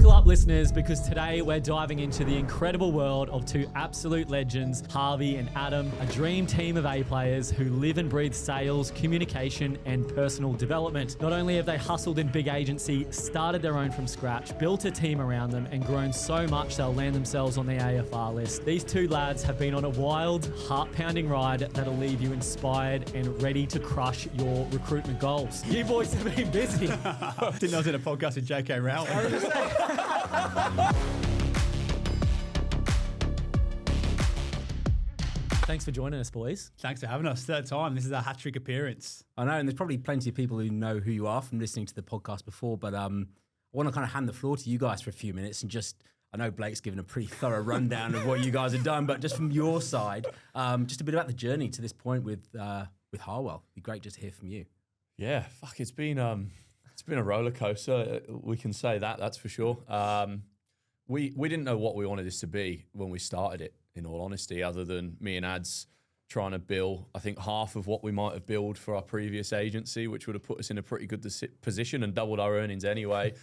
Buckle up, listeners, because today we're diving into the incredible world of two absolute legends, Harvey and Adam, a dream team of A players who live and breathe sales, communication, and personal development. Not only have they hustled in big agency, started their own from scratch, built a team around them, and grown so much they'll land themselves on the AFR list. These two lads have been on a wild, heart-pounding ride that'll leave you inspired and ready to crush your recruitment goals. You boys have been busy. Didn't know I was in a podcast with J.K. Rowling. Thanks for joining us, boys. Thanks for having us. Third time. This is our hat-trick appearance. I know, and there's probably plenty of people who know who you are from listening to the podcast before, but I want to kind of hand the floor to you guys for a few minutes and just, I know Blake's given a pretty thorough rundown of what you guys have done, but just from your side, just a bit about the journey to this point with Harwell. It'd be great just to hear from you. Yeah, it's been a roller coaster. We can say that, that's for sure. We didn't know what we wanted this to be when we started it, in all honesty, other than me and Ads trying to bill, I think, half of what we might have billed for our previous agency, which would have put us in a pretty good position and doubled our earnings anyway.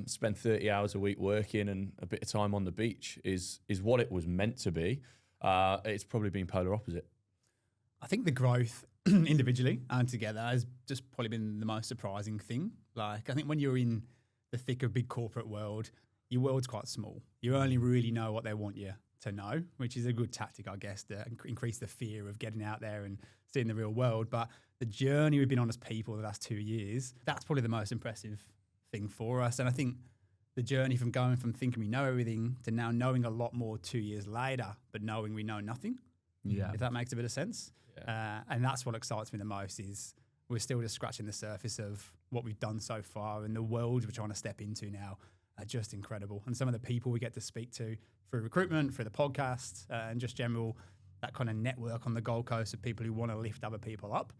Spend 30 hours a week working and a bit of time on the beach is what it was meant to be. It's probably been polar opposite. I think the growth individually and together has just probably been the most surprising thing. Like, I think when you're in the thick of big corporate world, your world's quite small. You only really know what they want you to know, which is a good tactic, I guess, to increase the fear of getting out there and seeing the real world. But the journey we've been on as people the last 2 years, that's probably the most impressive thing for us. And I think the journey from going from thinking we know everything to now knowing a lot more 2 years later, but knowing we know nothing, if that makes a bit of sense. Yeah. And that's what excites me the most is we're still just scratching the surface of what we've done so far, and the world we're trying to step into now are just incredible. And some of the people we get to speak to through recruitment, through the podcast, and just general, that kind of network on the Gold Coast of people who want to lift other people up,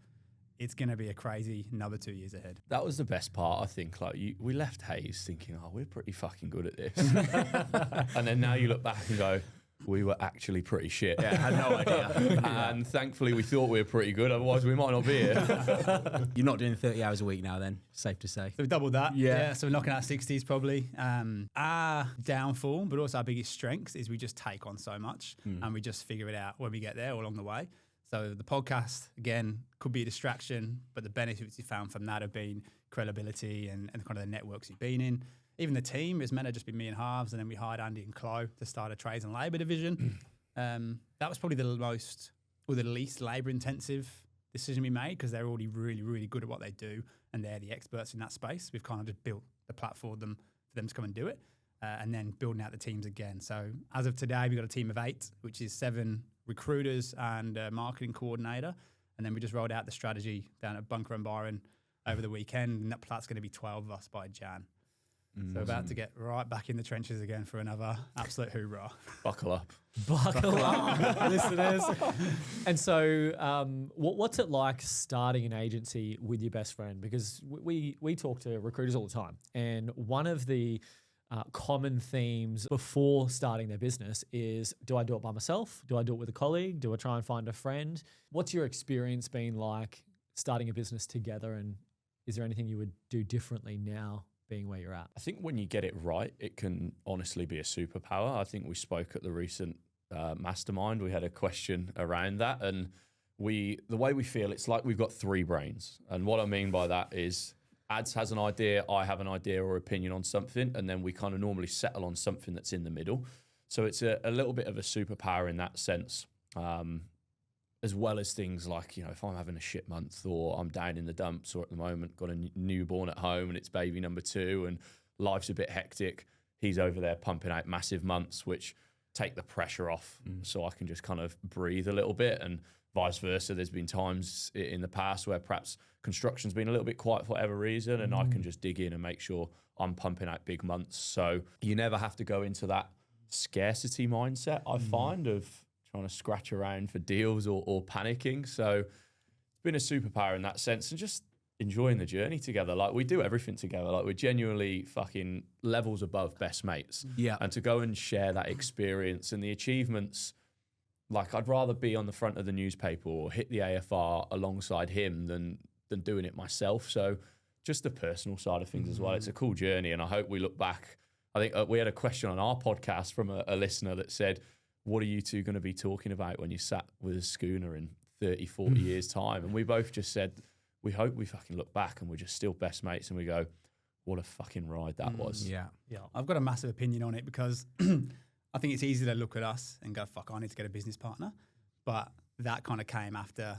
it's going to be a crazy another 2 years ahead. That was the best part, I think. Like we left Hayes thinking, oh, we're pretty fucking good at this. And then now you look back and go, we were actually pretty shit. Yeah, I had no idea. And thankfully we thought we were pretty good, otherwise we might not be here. You're not doing 30 hours a week now then, safe to say. So we've doubled that. Yeah. So we're knocking out 60s probably. Our downfall, but also our biggest strengths is we just take on so much and we just figure it out when we get there or along the way. So the podcast, again, could be a distraction, but the benefits you found from that have been credibility and kind of the networks you've been in. Even the team is meant to just be me and Harves, and then we hired Andy and Chloe to start a trades and labour division. That was probably the least labour-intensive decision we made because they're already really, really good at what they do, and they're the experts in that space. We've kind of just built the platform for them to come and do it, and then building out the teams again. So as of today, we've got a team of 8, which is 7 recruiters and a marketing coordinator, and then we just rolled out the strategy down at Bunker and Byron over the weekend, and that's going to be 12 of us by Jan. So about to get right back in the trenches again for another absolute hoorah. Buckle up. Buckle up, listeners. And so what's it like starting an agency with your best friend? Because we talk to recruiters all the time, and one of the common themes before starting their business is, do I do it by myself? Do I do it with a colleague? Do I try and find a friend? What's your experience been like starting a business together, and is there anything you would do differently now being where you're at? I think when you get it right, it can honestly be a superpower. I think we spoke at the recent mastermind. We had a question around that, and the way we feel, it's like we've got 3 brains. And what I mean by that is Ads has an idea, I have an idea or opinion on something, and then we kind of normally settle on something that's in the middle. So it's a little bit of a superpower in that sense. As well as things like, if I'm having a shit month or I'm down in the dumps, or at the moment got a newborn at home and it's baby number 2 and life's a bit hectic, he's over there pumping out massive months, which take the pressure off so I can just kind of breathe a little bit, and vice versa. There's been times in the past where perhaps construction's been a little bit quiet for whatever reason, and I can just dig in and make sure I'm pumping out big months. So you never have to go into that scarcity mindset, I find, of trying to scratch around for deals or panicking. So it's been a superpower in that sense, and just enjoying the journey together. Like, we do everything together. Like, we're genuinely fucking levels above best mates. Yeah. And to go and share that experience and the achievements, like, I'd rather be on the front of the newspaper or hit the AFR alongside him than doing it myself. So just the personal side of things as well. It's a cool journey, and I hope we look back I think we had a question on our podcast from a listener that said, what are you two going to be talking about when you sat with a schooner in 30, 40 years' time? And we both just said, we hope we fucking look back and we're just still best mates and we go, what a fucking ride that was. Yeah. Yeah, I've got a massive opinion on it because I think it's easy to look at us and go, fuck, I need to get a business partner. But that kind of came after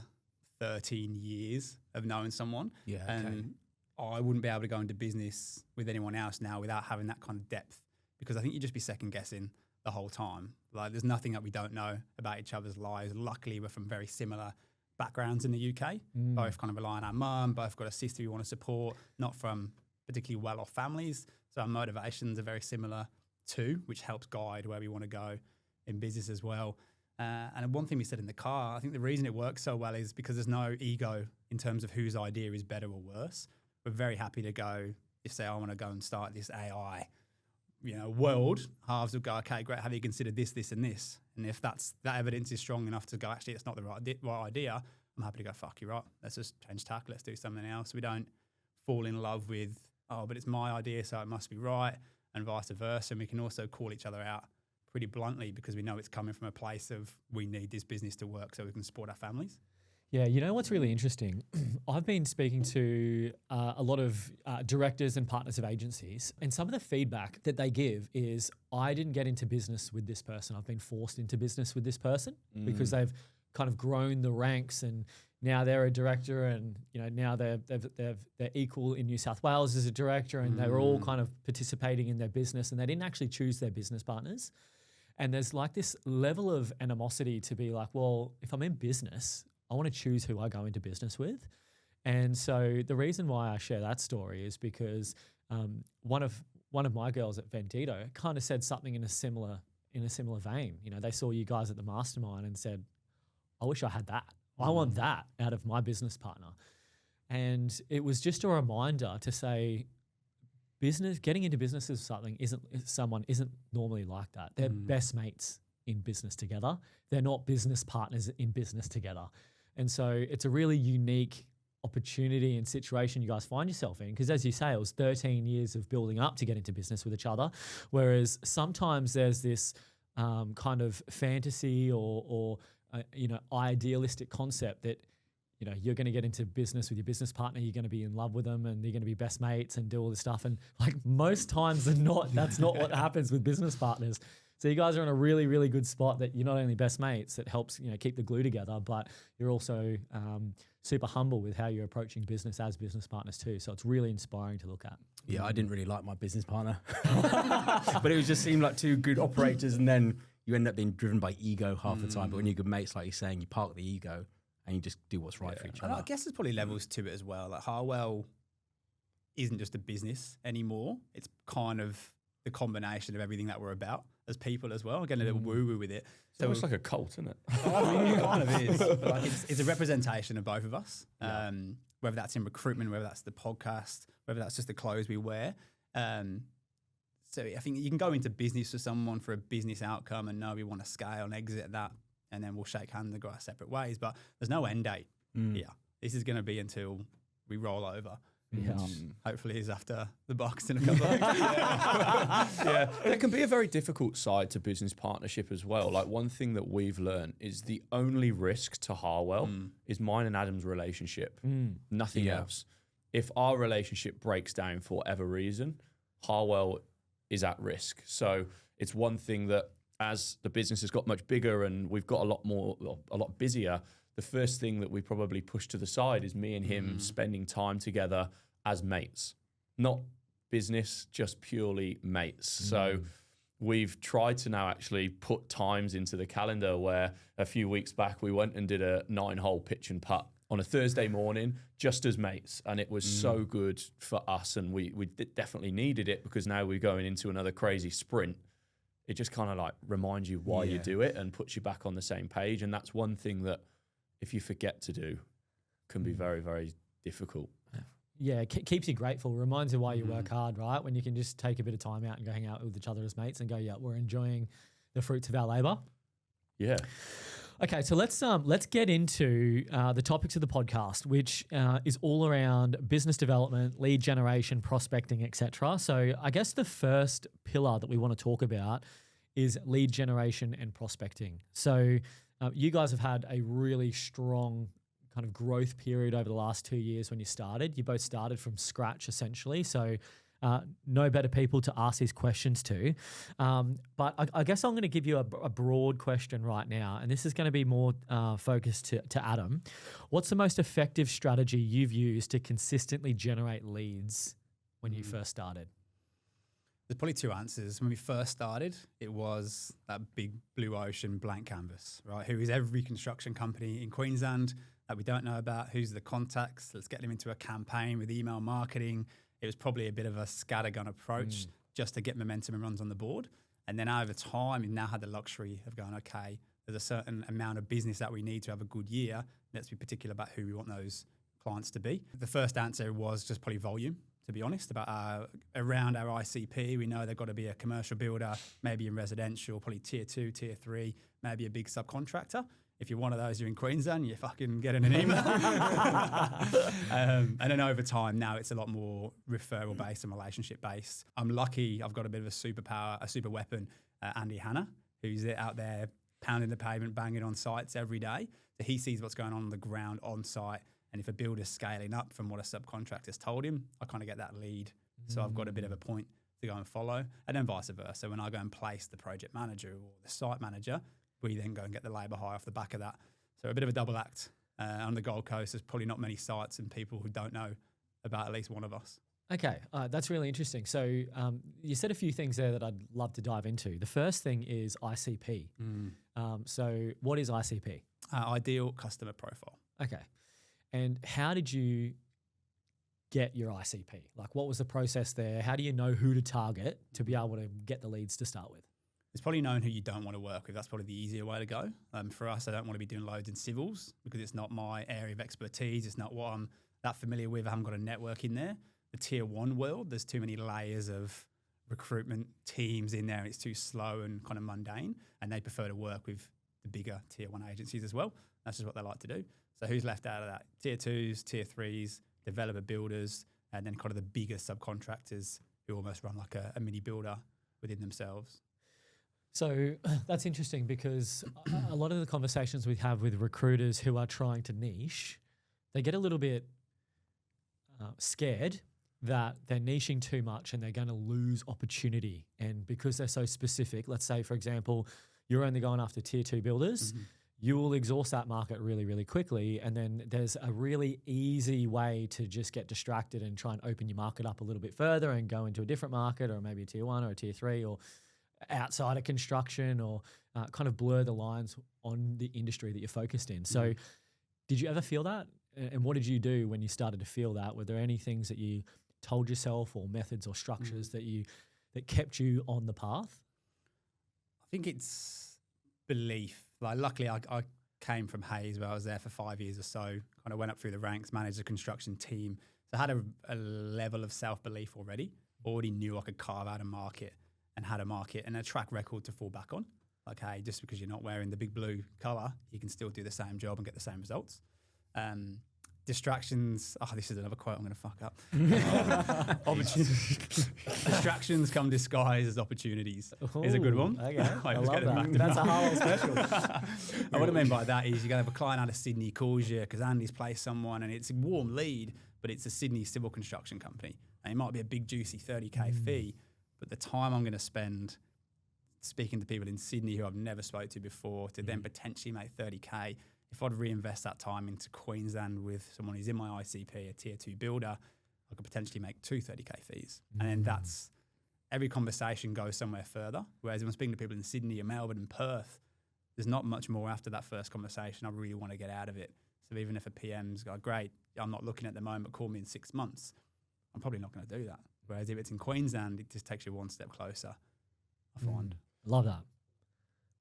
13 years of knowing someone. Yeah, And I wouldn't be able to go into business with anyone else now without having that kind of depth, because I think you'd just be second guessing the whole time. Like, there's nothing that we don't know about each other's lives. Luckily, we're from very similar backgrounds in the UK. Both kind of rely on our mum, both got a sister we want to support, not from particularly well-off families. So our motivations are very similar too, which helps guide where we want to go in business as well. And one thing we said in the car, I think the reason it works so well is because there's no ego in terms of whose idea is better or worse. We're very happy to go, if say I want to go and start this AI, world, Harves will go, okay, great, have you considered this, this and this? And if that evidence is strong enough to go, actually, it's not the right idea, I'm happy to go, fuck, you're right, let's just change tack, let's do something else. We don't fall in love with, oh, but it's my idea, so it must be right, and vice versa. And we can also call each other out pretty bluntly because we know it's coming from a place of we need this business to work so we can support our families. Yeah, you know what's really interesting? I've been speaking to a lot of directors and partners of agencies, and some of the feedback that they give is, I didn't get into business with this person. I've been forced into business with this person because they've kind of grown the ranks, and now they're a director, and now they're equal in New South Wales as a director, and they were all kind of participating in their business, and they didn't actually choose their business partners. And there's like this level of animosity to be like, well, if I'm in business, I want to choose who I go into business with. And so the reason why I share that story is because one of my girls at Vendito kind of said something in a similar vein. They saw you guys at the mastermind and said, I wish I had that. I want that out of my business partner. And it was just a reminder to say, getting into business with someone isn't normally like that. They're best mates in business together. They're not business partners in business together. And so it's a really unique opportunity and situation you guys find yourself in, because as you say, it was 13 years of building up to get into business with each other. Whereas sometimes there's this kind of fantasy or idealistic concept that, you're going to get into business with your business partner, you're going to be in love with them, and you're going to be best mates and do all this stuff. And like most times than not, that's not what happens with business partners. So you guys are in a really, really good spot that you're not only best mates, it helps keep the glue together, but you're also super humble with how you're approaching business as business partners too. So it's really inspiring to look at. Yeah, I didn't really like my business partner, but it just seemed like two good operators, and then you end up being driven by ego half the time. But when you're good mates, like you're saying, you park the ego and you just do what's right for each other. And I guess there's probably levels to it as well. Like HARWELL isn't just a business anymore. It's kind of the combination of everything that we're about as people as well. I'm getting a little woo-woo with it. So it's like a cult, isn't it? It kind of is. But like it's a representation of both of us, whether that's in recruitment, whether that's the podcast, whether that's just the clothes we wear. So I think you can go into business with someone for a business outcome and know we want to scale and exit that, and then we'll shake hands and go our separate ways. But there's no end date here. This is going to be until we roll over. Hopefully is after the box in a couple of weeks. Yeah, there can be a very difficult side to business partnership as well. Like, one thing that we've learned is the only risk to HARWELL is mine and Adam's relationship, nothing else. If our relationship breaks down for whatever reason, HARWELL is at risk. So it's one thing that as the business has got much bigger and we've got a lot busier, the first thing that we probably push to the side is me and him spending time together as mates, not business, just purely mates. So we've tried to now actually put times into the calendar where a few weeks back we went and did a 9-hole pitch and putt on a Thursday morning just as mates. And it was so good for us, and we definitely needed it, because now we're going into another crazy sprint. It just kind of like reminds you why you do it and puts you back on the same page. And that's one thing that if you forget to do can be very, very difficult. Yeah, it keeps you grateful, reminds you why you work hard, right? When you can just take a bit of time out and go hang out with each other as mates and go, yeah, we're enjoying the fruits of our labour. Yeah. Okay, so let's get into the topics of the podcast, which is all around business development, lead generation, prospecting, etc. So I guess the first pillar that we want to talk about is lead generation and prospecting. So you guys have had a really strong kind of growth period over the last 2 years when you started. You both started from scratch essentially. So no better people to ask these questions to. But I guess I'm going to give you a broad question right now, and this is going to be more focused to Adam. What's the most effective strategy you've used to consistently generate leads when you first started? There's probably two answers. When we first started, it was that big blue ocean blank canvas, right? Who is every construction company in Queensland that we don't know about? Who's the contacts? Let's get them into a campaign with email marketing. It was probably a bit of a scattergun approach just to get momentum and runs on the board. And then over time, we've now had the luxury of going, okay, there's a certain amount of business that we need to have a good year. Let's be particular about who we want those clients to be. The first answer was just probably volume, to be honest, about around our ICP. We know they've got to be a commercial builder, maybe in residential, probably tier 2, tier 3, maybe a big subcontractor. If you're one of those, you're in Queensland, you're fucking getting an email. And then over time, now it's a lot more referral-based and relationship-based. I'm lucky I've got a bit of a superpower, a super weapon, Andy Hanna, who's out there pounding the pavement, banging on sites every day. So he sees what's going on the ground, on site. And if a builder's scaling up from what a subcontractor's told him, I kind of get that lead. So I've got a bit of a point to go and follow. And then vice versa. When I go and place the project manager or the site manager, we then go and get the labour hire off the back of that. So a bit of a double act. On the Gold Coast, there's probably not many sites and people who don't know about at least one of us. Okay, that's really interesting. So you said a few things there that I'd love to dive into. The first thing is ICP. So what is ICP? Ideal customer profile. Okay. And how did you get your ICP? Like, what was the process there? How do you know who to target to be able to get the leads to start with? It's probably knowing who you don't want to work with. That's probably the easier way to go. For us, I don't want to be doing loads in civils because it's not my area of expertise. It's not what I'm that familiar with. I haven't got a network in there. The tier 1 world, there's too many layers of recruitment teams in there and it's too slow and kind of mundane. And they prefer to work with the bigger tier 1 agencies as well. That's just what they like to do. So who's left out of that? Tier 2s, tier 3s, developer builders, and then kind of the bigger subcontractors who almost run like a mini builder within themselves. So that's interesting because a lot of the conversations we have with recruiters who are trying to niche, they get a little bit scared that they're niching too much and they're going to lose opportunity. And because they're so specific, let's say, for example, you're only going after tier 2 builders, you will exhaust that market really, really quickly. And then there's a really easy way to just get distracted and try and open your market up a little bit further and go into a different market or maybe a tier 1 or a tier 3 or outside of construction or kind of blur the lines on the industry that you're focused in. So did you ever feel that? And what did you do when you started to feel that? Were there any things that you told yourself or methods or structures that kept you on the path? I think it's belief. Like, luckily, I came from Hayes where I was there for 5 years or so, kind of went up through the ranks, managed a construction team. So I had a level of self-belief already knew I could carve out a market and had a market and a track record to fall back on. Like, hey, just because you're not wearing the big blue colour, you can still do the same job and get the same results. Distractions. Oh, this is another quote I'm going to fuck up. Distractions come disguised as opportunities. Is a good one. Okay, I love that. That's a Harwell special. What I mean by that is you're going to have a client out of Sydney calls you because Andy's placed someone and it's a warm lead, but it's a Sydney civil construction company. And it might be a big, juicy 30K fee, but the time I'm going to spend speaking to people in Sydney who I've never spoke to before to then potentially make 30K, if I'd reinvest that time into Queensland with someone who's in my ICP, a tier 2 builder, I could potentially make 2 30K fees. And then that's, every conversation goes somewhere further. Whereas when I'm speaking to people in Sydney and Melbourne and Perth, there's not much more after that first conversation I really want to get out of it. So even if a PM's go, great, I'm not looking at the moment, call me in 6 months, I'm probably not going to do that. Whereas if it's in Queensland, it just takes you one step closer, I find. Love that.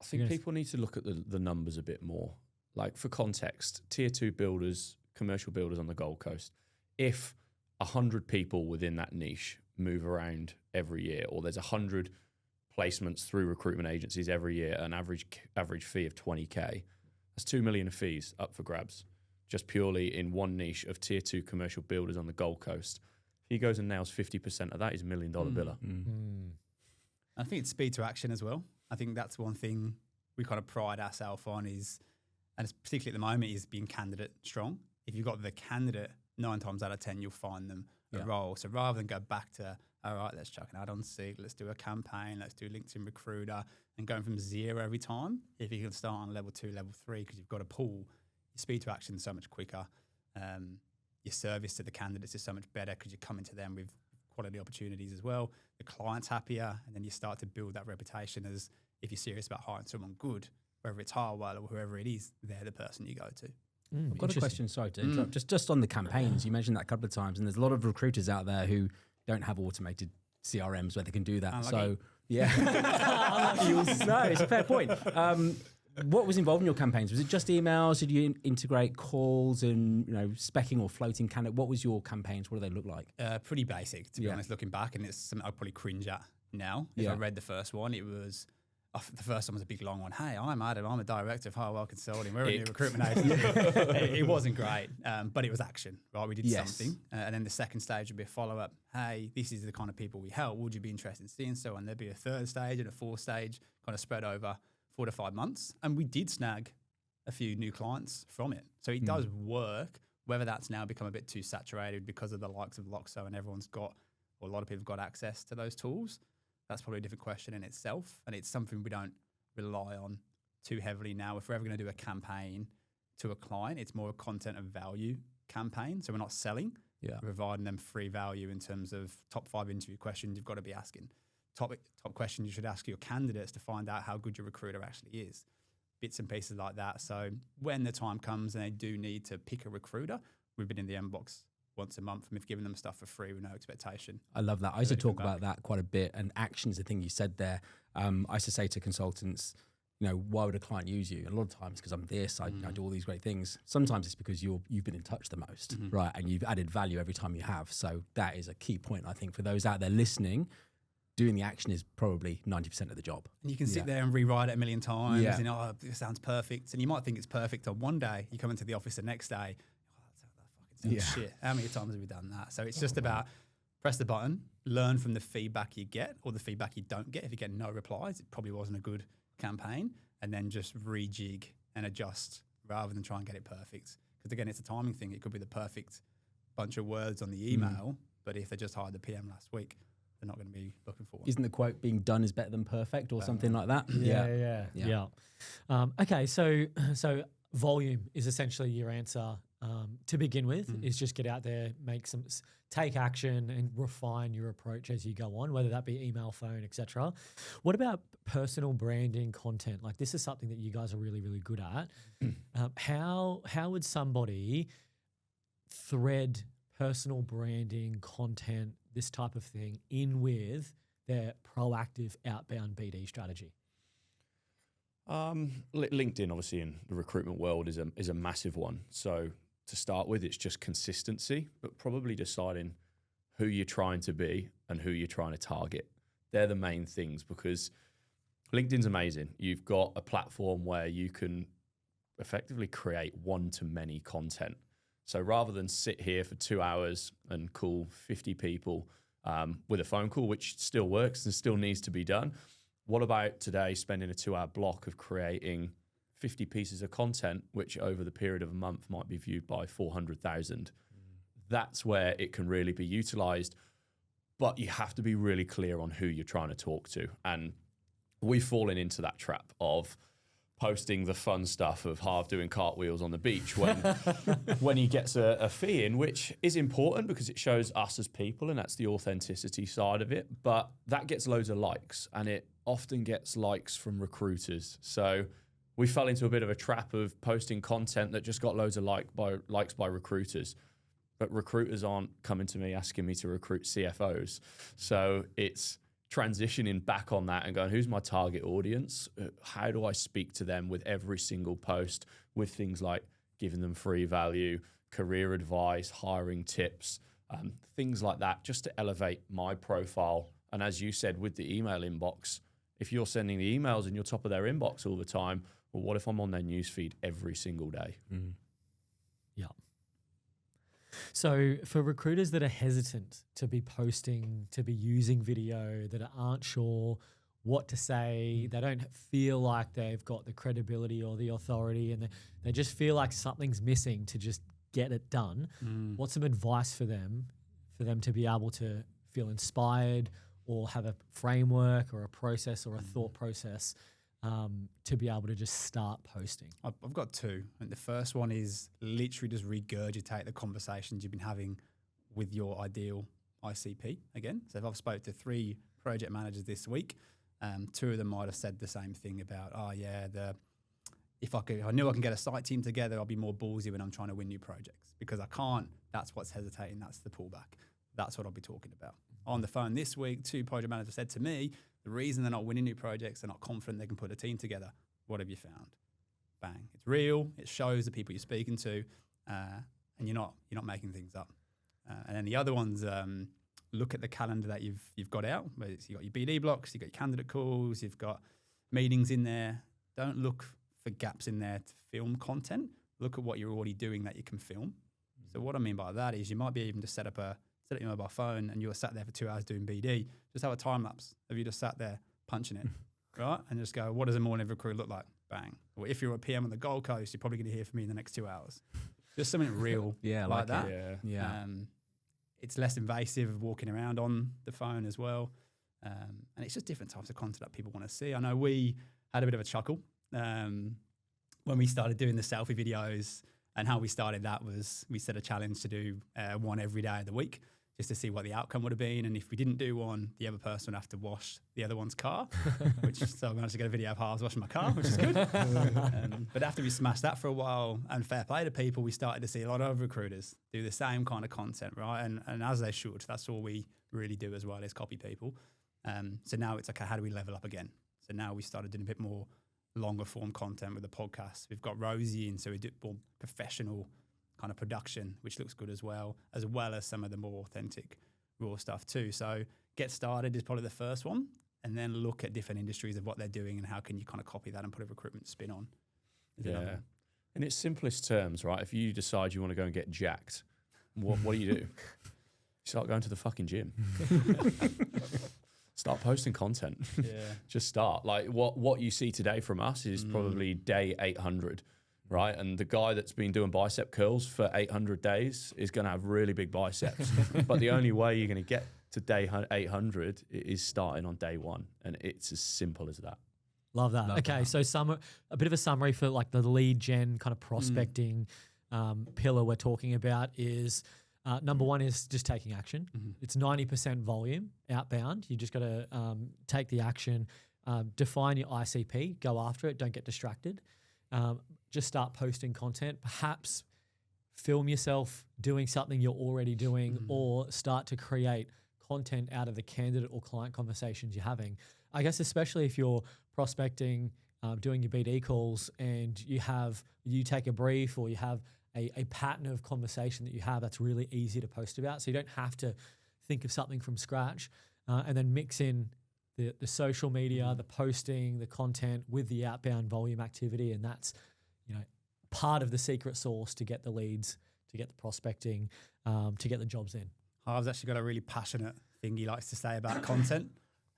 I think people need to look at the numbers a bit more. Like, for context, tier 2 builders, commercial builders on the Gold Coast, if 100 people within that niche move around every year, or there's 100 placements through recruitment agencies every year, an average fee of 20K, That's 2 million of fees up for grabs, just purely in one niche of tier 2 commercial builders on the Gold Coast. If he goes and nails 50% of that, he's $1 million biller. I think it's speed to action as well. I think that's one thing we kind of pride ourselves on is, and it's particularly at the moment, is being candidate strong. If you've got the candidate, 9 times out of 10, you'll find them a role. So rather than go back to, all right, let's chuck an ad on Seek, let's do a campaign, let's do LinkedIn Recruiter, and going from 0 every time, if you can start on level 2, level 3, because you've got a pool, your speed to action is so much quicker. Your service to the candidates is so much better because you're coming to them with quality opportunities as well. The client's happier, and then you start to build that reputation as, if you're serious about hiring someone good, whether it's Harwell or whoever it is, they're the person you go to. I've got a question, sorry to interrupt, just on the campaigns. You mentioned that a couple of times, and there's a lot of recruiters out there who don't have automated CRMs where they can do that. Unlucky. So, yeah. No, it's a fair point. What was involved in your campaigns? Was it just emails? Did you integrate calls and specking or floating candidate? What was your campaigns? What do they look like? Pretty basic, to be honest, looking back, and it's something I'd probably cringe at now. If I read the first one, it was... the first one was a big long one. Hey, I'm Adam. I'm a director of Harwell Consulting. We're a new recruitment agency. It wasn't great, but it was action, right? We did something. And then the second stage would be a follow-up. Hey, this is the kind of people we help. Would you be interested in seeing so on? There'd be a third stage and a fourth stage kind of spread over 4 to 5 months. And we did snag a few new clients from it. So it does work. Whether that's now become a bit too saturated because of the likes of Loxo and everyone's got, or a lot of people have got access to those tools, that's probably a different question in itself. And it's something we don't rely on too heavily now. If we're ever going to do a campaign to a client, it's more a content and value campaign. So we're not selling, we're providing them free value in terms of top 5 interview questions you've got to be asking. Top questions you should ask your candidates to find out how good your recruiter actually is. Bits and pieces like that. So when the time comes and they do need to pick a recruiter, we've been in the inbox once a month, and we've given them stuff for free with no expectation. I love that. I used to talk about that quite a bit, and action is the thing you said there. I used to say to consultants, why would a client use you? And a lot of times because I'm this, I do all these great things. Sometimes it's because you've been in touch the most, right? And you've added value every time you have. So that is a key point, I think, for those out there listening. Doing the action is probably 90% of the job. And you can sit there and rewrite it a million times and, this sounds perfect. And you might think it's perfect on one day. You come into the office the next day, that fucking sounds shit. How many times have we done that? So it's just about press the button, learn from the feedback you get or the feedback you don't get. If you get no replies, it probably wasn't a good campaign. And then just rejig and adjust rather than try and get it perfect. Because again, it's a timing thing. It could be the perfect bunch of words on the email, but if they just hired the PM last week, they're not going to be looking for one. Isn't the quote being done is better than perfect or something like that? Yeah. Okay, so volume is essentially your answer to begin with. Is just get out there, take action, and refine your approach as you go on, whether that be email, phone, etc. What about personal branding content? Like this is something that you guys are really, really good at. How would somebody thread personal branding content, this type of thing, in with their proactive outbound BD strategy? LinkedIn, obviously, in the recruitment world is a massive one. So to start with, it's just consistency, but probably deciding who you're trying to be and who you're trying to target. They're the main things, because LinkedIn's amazing. You've got a platform where you can effectively create one-to-many content. So rather than sit here for 2 hours and call 50 people with a phone call, which still works and still needs to be done, what about today spending a 2-hour block of creating 50 pieces of content, which over the period of a month might be viewed by 400,000? That's where it can really be utilized, but you have to be really clear on who you're trying to talk to. And we've fallen into that trap of posting the fun stuff of Harv doing cartwheels on the beach when he gets a fee in, which is important because it shows us as people, and that's the authenticity side of it. But that gets loads of likes, and it often gets likes from recruiters. So we fell into a bit of a trap of posting content that just got loads of likes by recruiters. But recruiters aren't coming to me asking me to recruit CFOs. So it's transitioning back on that and going, who's my target audience? How do I speak to them with every single post, with things like giving them free value, career advice, hiring tips, things like that, just to elevate my profile. And as you said, with the email inbox, if you're sending the emails and you're top of their inbox all the time, Well, what if I'm on their newsfeed every single day? Yeah. So for recruiters that are hesitant to be posting, to be using video, that aren't sure what to say, they don't feel like they've got the credibility or the authority, and they just feel like something's missing to just get it done. What's some advice for them to be able to feel inspired or have a framework or a process or a thought process to be able to just start posting? I've got two. And the first one is literally just regurgitate the conversations you've been having with your ideal ICP again. So if I've spoke to 3 project managers this week, 2 of them might have said the same thing about, if I knew I can get a site team together, I'll be more ballsy when I'm trying to win new projects, because I can't. That's what's hesitating. That's the pullback. That's what I'll be talking about. On the phone this week, 2 project managers said to me, the reason they're not winning new projects, they're not confident they can put a team together. What have you found? Bang. It's real. It shows the people you're speaking to, and you're not making things up. And then the other ones, look at the calendar that you've got out. You've got your BD blocks, you've got your candidate calls, you've got meetings in there. Don't look for gaps in there to film content. Look at what you're already doing that you can film. So what I mean by that is you might be able to set up your mobile phone and you're sat there for 2 hours doing BD. Just have a time lapse of you just sat there punching it, right? And just go, what does a morning recruit look like? Bang. Or if you're a PM on the Gold Coast, you're probably going to hear from me in the next 2 hours. Just something real like that. Yeah. It's less invasive of walking around on the phone as well. And it's just different types of content that people want to see. I know we had a bit of a chuckle when we started doing the selfie videos, and how we started that was we set a challenge to do one every day of the week just to see what the outcome would have been. And if we didn't do one, the other person would have to wash the other one's car, so I managed to get a video of how I was washing my car, which is good. But after we smashed that for a while, and fair play to people, we started to see a lot of recruiters do the same kind of content, right? And as they should. That's all we really do as well, is copy people. So now it's okay, how do we level up again? So now we started doing a bit more longer form content with the podcast. We've got Rosie in, so we do more professional kind of production, which looks good as well as some of the more authentic raw stuff too. So get started is probably the first one, and then look at different industries of what they're doing and how can you kind of copy that and put a recruitment spin on. Yeah. In its simplest terms, right, if you decide you want to go and get jacked, what do? You start going to the fucking gym. Start posting content. Just start. Like what you see today from us is probably day 800. Right, and the guy that's been doing bicep curls for 800 days is going to have really big biceps. But the only way you're going to get to day 800 is starting on day 1, and it's as simple as that. Love that. Okay, so a bit of a summary for like the lead gen kind of prospecting pillar we're talking about is number 1 is just taking action. It's 90% volume outbound. You just got to take the action, define your ICP, go after it, don't get distracted. Just start posting content, perhaps film yourself doing something you're already doing, or start to create content out of the candidate or client conversations you're having. I guess especially if you're prospecting, doing your BD calls, and you take a brief or you have a pattern of conversation that you have that's really easy to post about. So you don't have to think of something from scratch, and then mix in the social media, the posting, the content with the outbound volume activity. And that's, part of the secret sauce to get the leads, to get the prospecting, to get the jobs in. Harv's actually got a really passionate thing he likes to say about content,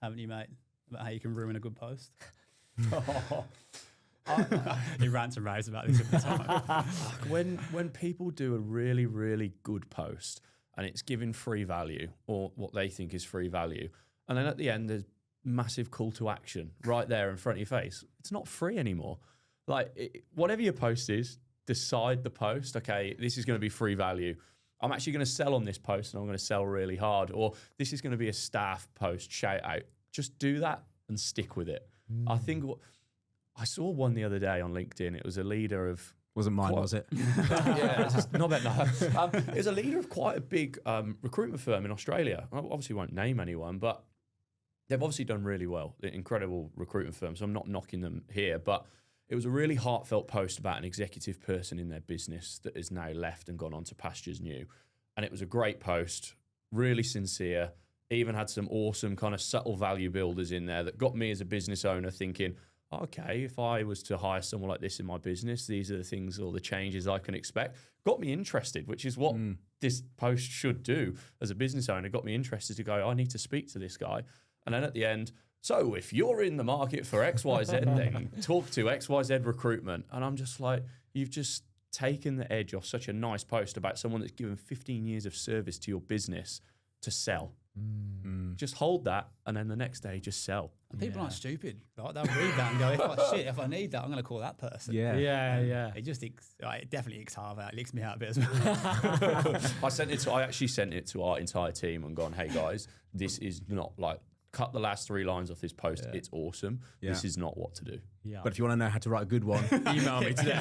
haven't you, mate? About how you can ruin a good post. He rants and raves about this at the time. When people do a really, really good post and it's giving free value, or what they think is free value, and then at the end there's massive call to action right there in front of your face, it's not free anymore. Like, whatever your post is, decide the post. Okay, this is going to be free value. I'm actually going to sell on this post, and I'm going to sell really hard. Or this is going to be a staff post, shout out. Just do that and stick with it. I think I saw one the other day on LinkedIn. It was a leader of... Wasn't mine, was it? Yeah, not bad. No. It was a leader of quite a big recruitment firm in Australia. I obviously won't name anyone, but they've obviously done really well. Incredible recruitment firm, so I'm not knocking them here, but it was a really heartfelt post about an executive person in their business that is now left and gone on to pastures new. And it was a great post, really sincere, even had some awesome kind of subtle value builders in there that got me as a business owner thinking, okay, if I was to hire someone like this in my business, these are the things or the changes I can expect. Got me interested, which is what this post should do as a business owner. Got me interested to go, I need to speak to this guy. And then at the end, so if you're in the market for XYZ, then talk to XYZ recruitment. And I'm just like, you've just taken the edge off such a nice post about someone that's given 15 years of service to your business to sell. Just hold that, and then the next day just sell. And people aren't stupid. Like, they'll read that and go, if I need that, I'm going to call that person. Yeah. It just it definitely icks Harvey out. It licks me out a bit as well. I actually sent it to our entire team and gone, hey guys, this is not like, cut the last 3 lines off this post. It's awesome. This is not what to do. Yeah. But if you want to know how to write a good one, email me today.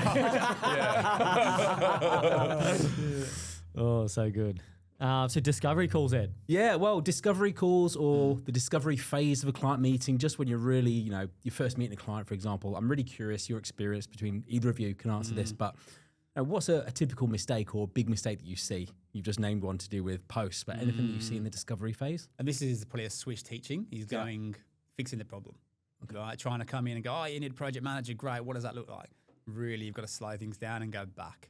Oh, so good. So discovery calls, Ed. Yeah, well, discovery calls or the discovery phase of a client meeting, just when you're really, you're first meeting a client, for example. I'm really curious your experience between either of you can answer this, but what's a typical mistake or big mistake that you see? You've just named one to do with posts, but anything that you see in the discovery phase? And this is probably a swish teaching. He's going, fixing the problem. Right? Trying to come in and go, oh, you need a project manager. Great. What does that look like? Really, you've got to slow things down and go back.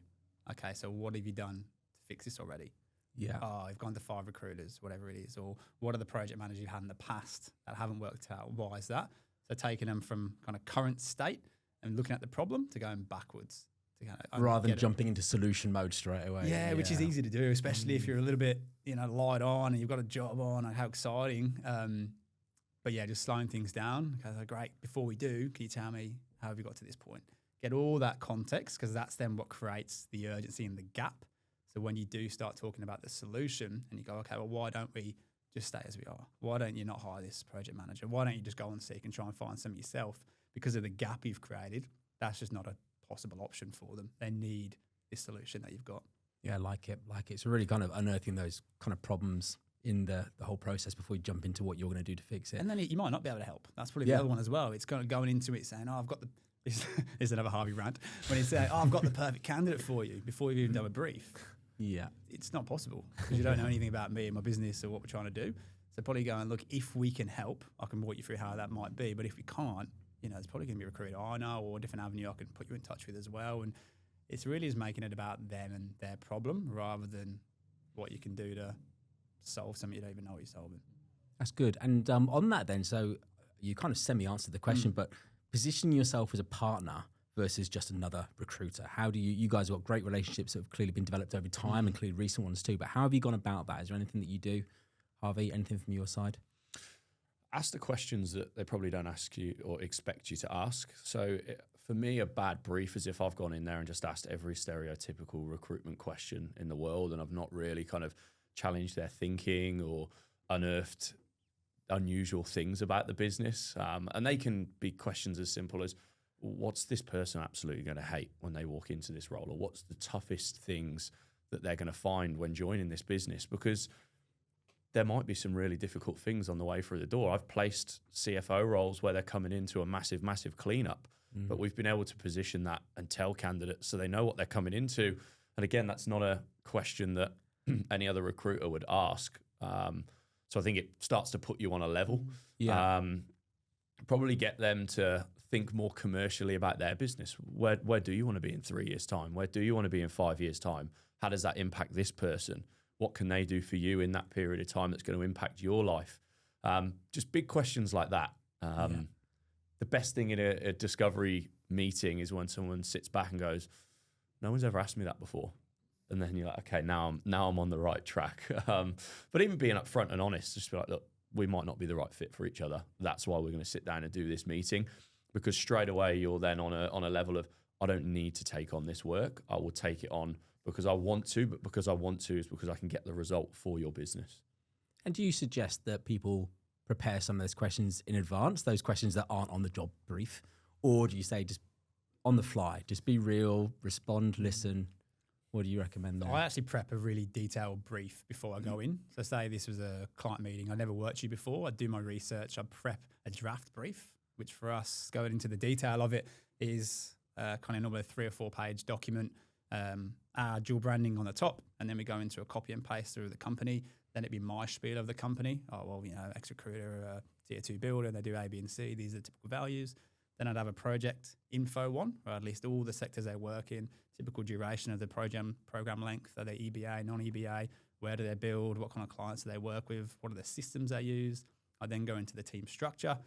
Okay, so what have you done to fix this already? Yeah. Oh, I've gone to 5 recruiters, whatever it is. Or what are the project managers you had in the past that haven't worked out? Why is that? So taking them from kind of current state and looking at the problem to going backwards. To kind of rather than jumping into solution mode straight away. Yeah, which is easy to do, especially if you're a little bit, light on and you've got a job on. Like, how exciting. But yeah, just slowing things down. Okay, great. Before we do, can you tell me how have you got to this point? Get all that context, because that's then what creates the urgency and the gap. So when you do start talking about the solution and you go, okay, well, why don't we just stay as we are? Why don't you not hire this project manager? Why don't you just go on seek and try and find something yourself? Because of the gap you've created, that's just not a possible option for them. They need this solution that you've got. Yeah, I like it. It's really kind of unearthing those kind of problems in the whole process before you jump into what you're going to do to fix it. And then you might not be able to help. That's probably the other one as well. It's kind of going into it saying, oh, I've got this is another Harvey rant. When he's saying, oh, I've got the perfect candidate for you before you've even done a brief. Yeah. It's not possible because you don't know anything about me and my business or what we're trying to do. So probably going, look, if we can help, I can walk you through how that might be. But if we can't, there's probably going to be a recruiter I know or a different avenue I can put you in touch with as well. And it's really is making it about them and their problem rather than what you can do to solve something you don't even know what you're solving. That's good. And on that then, so you kind of semi-answered the question, but positioning yourself as a partner versus just another recruiter. How do you guys have got great relationships that have clearly been developed over time and clearly recent ones too, but how have you gone about that? Is there anything that you do, Harvey, anything from your side? Ask the questions that they probably don't ask you or expect you to ask. So for me, a bad brief is if I've gone in there and just asked every stereotypical recruitment question in the world and I've not really kind of challenged their thinking or unearthed unusual things about the business. And they can be questions as simple as, what's this person absolutely going to hate when they walk into this role? Or what's the toughest things that they're going to find when joining this business? Because there might be some really difficult things on the way through the door. I've placed CFO roles where they're coming into a massive, massive cleanup, but we've been able to position that and tell candidates so they know what they're coming into. And again, that's not a question that any other recruiter would ask. So I think it starts to put you on a level. Yeah. Probably get them to think more commercially about their business. Where do you want to be in 3 years' time? Where do you want to be in 5 years' time? How does that impact this person? What can they do for you in that period of time that's going to impact your life? Just big questions like that. The best thing in a discovery meeting is when someone sits back and goes, no one's ever asked me that before. And then you're like, okay, now I'm on the right track. But even being upfront and honest, just be like, look, we might not be the right fit for each other. That's why we're going to sit down and do this meeting. Because straight away you're then on a level of, I don't need to take on this work. I will take it on because I want to, but because I want to is because I can get the result for your business. And do you suggest that people prepare some of those questions in advance, those questions that aren't on the job brief? Or do you say just on the fly, just be real, respond, listen? What do you recommend there? I actually prep a really detailed brief before I go in. So say this was a client meeting. I never worked you before. I do my research. I prep a draft brief, which for us, going into the detail of it, is kind of normally a 3 or 4 page document, our dual branding on the top, and then we go into a copy and paste through the company. Then it'd be my spiel of the company. Oh, well, ex-recruiter, tier 2 builder, they do A, B, and C. These are the typical values. Then I'd have a project info one, where I'd list all the sectors they work in, typical duration of the program length, are they EBA, non-EBA, where do they build, what kind of clients do they work with, what are the systems they use. I then go into the team structure.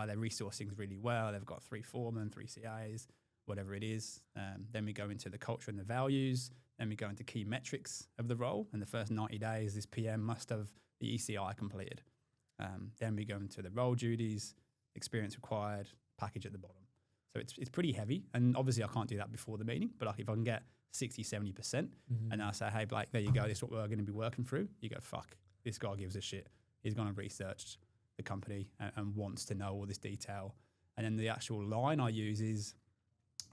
They resource things really well. They've got 3 foremen, 3 CAs, whatever it is. Then we go into the culture and the values. Then we go into key metrics of the role. In the first 90 days, this PM must have the ECI completed. Then we go into the role duties, experience required, package at the bottom. So it's pretty heavy. And obviously I can't do that before the meeting, but like if I can get 60, 70%, and I say, hey, Blake, there you go, this is what we're going to be working through. You go, fuck, this guy gives a shit. He's gone and researched the company and wants to know all this detail. And then the actual line I use is,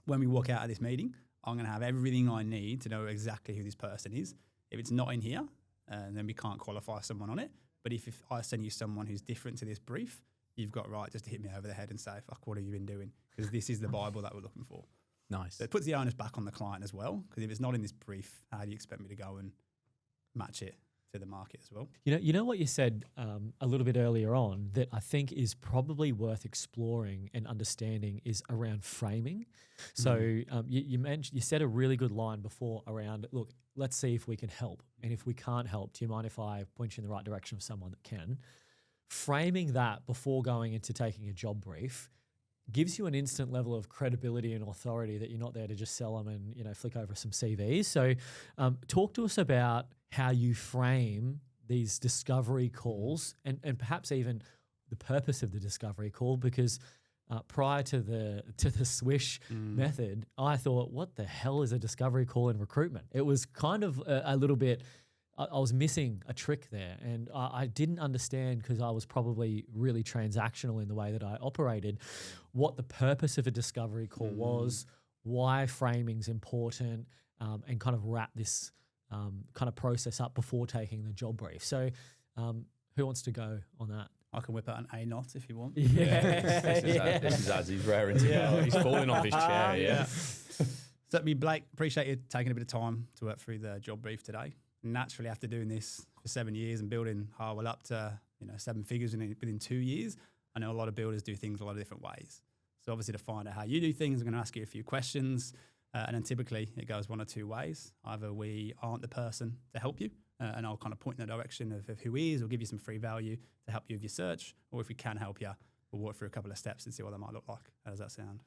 when we walk out of this meeting, I'm going to have everything I need to know exactly who this person is. If it's not in here, then we can't qualify someone on it. But if I send you someone who's different to this brief, you've got right just to hit me over the head and say, fuck, what have you been doing? Because this is the Bible that we're looking for. Nice. So it puts the onus back on the client as well, because if it's not in this brief, how do you expect me to go and match it to the market as well? You know what you said a little bit earlier on that I think is probably worth exploring and understanding is around framing. So you said a really good line before around, look, let's see if we can help. And if we can't help, do you mind if I point you in the right direction of someone that can? Framing that before going into taking a job brief gives you an instant level of credibility and authority that you're not there to just sell them and, you know, flick over some CVs. So talk to us about how you frame these discovery calls and perhaps even the purpose of the discovery call, because prior to the swish method, I thought, what the hell is a discovery call in recruitment? It was kind of a little bit, I was missing a trick there, and I didn't understand, because I was probably really transactional in the way that I operated, what the purpose of a discovery call was, why framing's important, and kind of wrap this kind of process up before taking the job brief. So who wants to go on that? I can whip out an ANOT if you want. This is as he's raring to go. He's falling off his chair, yeah. So, Blake, appreciate you taking a bit of time to work through the job brief today. Naturally, after doing this for 7 years and building HARWELL up to 7 figures within 2 years, I know a lot of builders do things a lot of different ways. So obviously, to find out how you do things, I'm going to ask you a few questions, and then typically it goes one or two ways. Either we aren't the person to help you, and I'll kind of point in the direction of who he is, or give you some free value to help you with your search, or if we can help you, we'll walk through a couple of steps and see what that might look like. How does that sound?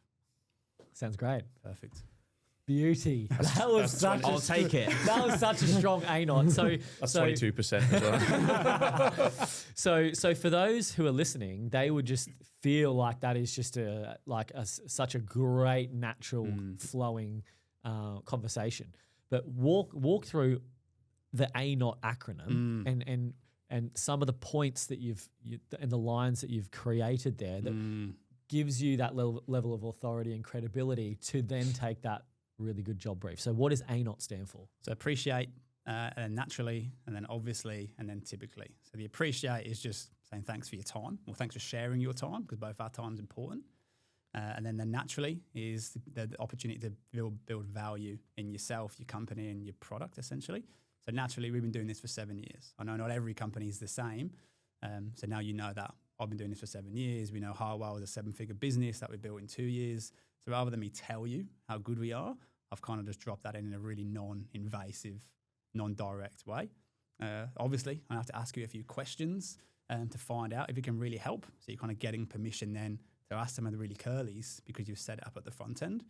Sounds great. Perfect. Beauty. I'll take it. That was such a strong ANOT. So that's 22% as well. So for those who are listening, they would just feel like that is just such a great natural flowing conversation. But walk through the ANOT acronym and some of the points that and the lines that you've created there that gives you that level of authority and credibility to then take that really good job brief. So what does ANOT stand for? So appreciate, and naturally, and then obviously, and then typically. So the appreciate is just saying thanks for your time, or thanks for sharing your time, because both our time is important. And then the naturally is the opportunity to build value in yourself, your company, and your product, essentially. So naturally, we've been doing this for 7 years. I know not every company is the same. So now you know that I've been doing this for 7 years. We know HARWELL is a 7-figure business that we built in 2 years. So rather than me tell you how good we are, I've kind of just dropped that in a really non-invasive, non-direct way. Obviously, I have to ask you a few questions to find out if it can really help. So you're kind of getting permission then to ask some of the really curlies because you've set it up at the front end.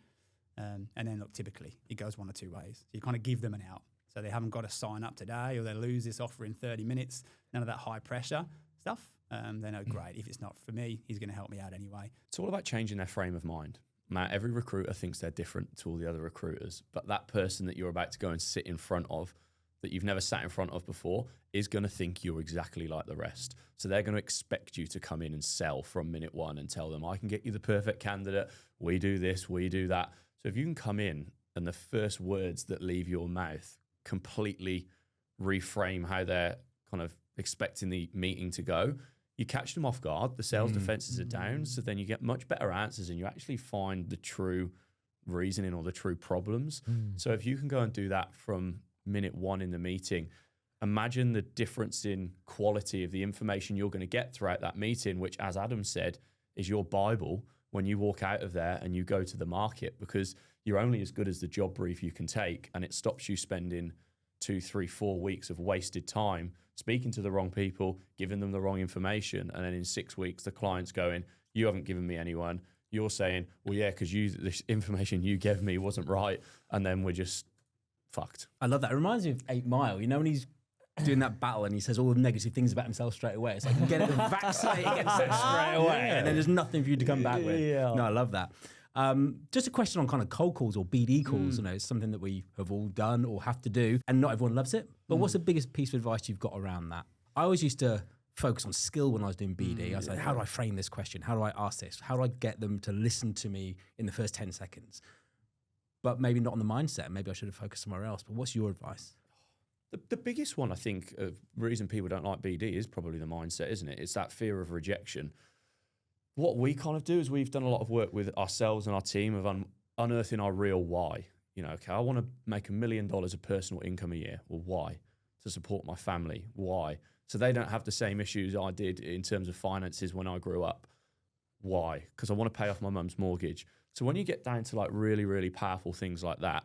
And then look, typically it goes one or two ways. So you kind of give them an out. So they haven't got to sign up today, or they lose this offer in 30 minutes. None of that high pressure stuff. They know, great, if it's not for me, he's going to help me out anyway. It's all about changing their frame of mind. Matt, every recruiter thinks they're different to all the other recruiters, but that person that you're about to go and sit in front of that you've never sat in front of before is going to think you're exactly like the rest. So they're going to expect you to come in and sell from minute one and tell them, I can get you the perfect candidate. We do this, we do that. So if you can come in and the first words that leave your mouth completely reframe how they're kind of expecting the meeting to go, you catch them off guard, the sales defenses are down, so then you get much better answers and you actually find the true reasoning or the true problems. So if you can go and do that from minute one in the meeting, imagine the difference in quality of the information you're going to get throughout that meeting, which, as Adam said, is your Bible, when you walk out of there and you go to the market, because you're only as good as the job brief you can take, and it stops you spending 2, 3, 4 weeks of wasted time speaking to the wrong people, giving them the wrong information, and then in 6 weeks the client's going, you haven't given me anyone. You're saying, well, yeah, because this information you gave me wasn't right, and then we're just fucked. I love that. It reminds me of 8 Mile. You know when he's doing that battle and he says all the negative things about himself straight away. It's like, get it vaccinated against it straight away, and then there's nothing for you to come back with. Yeah. No, I love that. Just a question on kind of cold calls or BD calls. You know, it's something that we have all done or have to do, and not everyone loves it. But what's the biggest piece of advice you've got around that? I always used to focus on skill when I was doing BD. I was like, how do I frame this question? How do I ask this? How do I get them to listen to me in the first 10 seconds? But maybe not on the mindset. Maybe I should have focused somewhere else. But what's your advice? The biggest one, I think, of reason people don't like BD is probably the mindset, isn't it? It's that fear of rejection. What we kind of do is we've done a lot of work with ourselves and our team of unearthing our real why. You know, okay, I want to make $1 million of personal income a year. Well, why? To support my family. Why? So they don't have the same issues I did in terms of finances when I grew up. Why? Because I want to pay off my mum's mortgage. So when you get down to like really, really powerful things like that,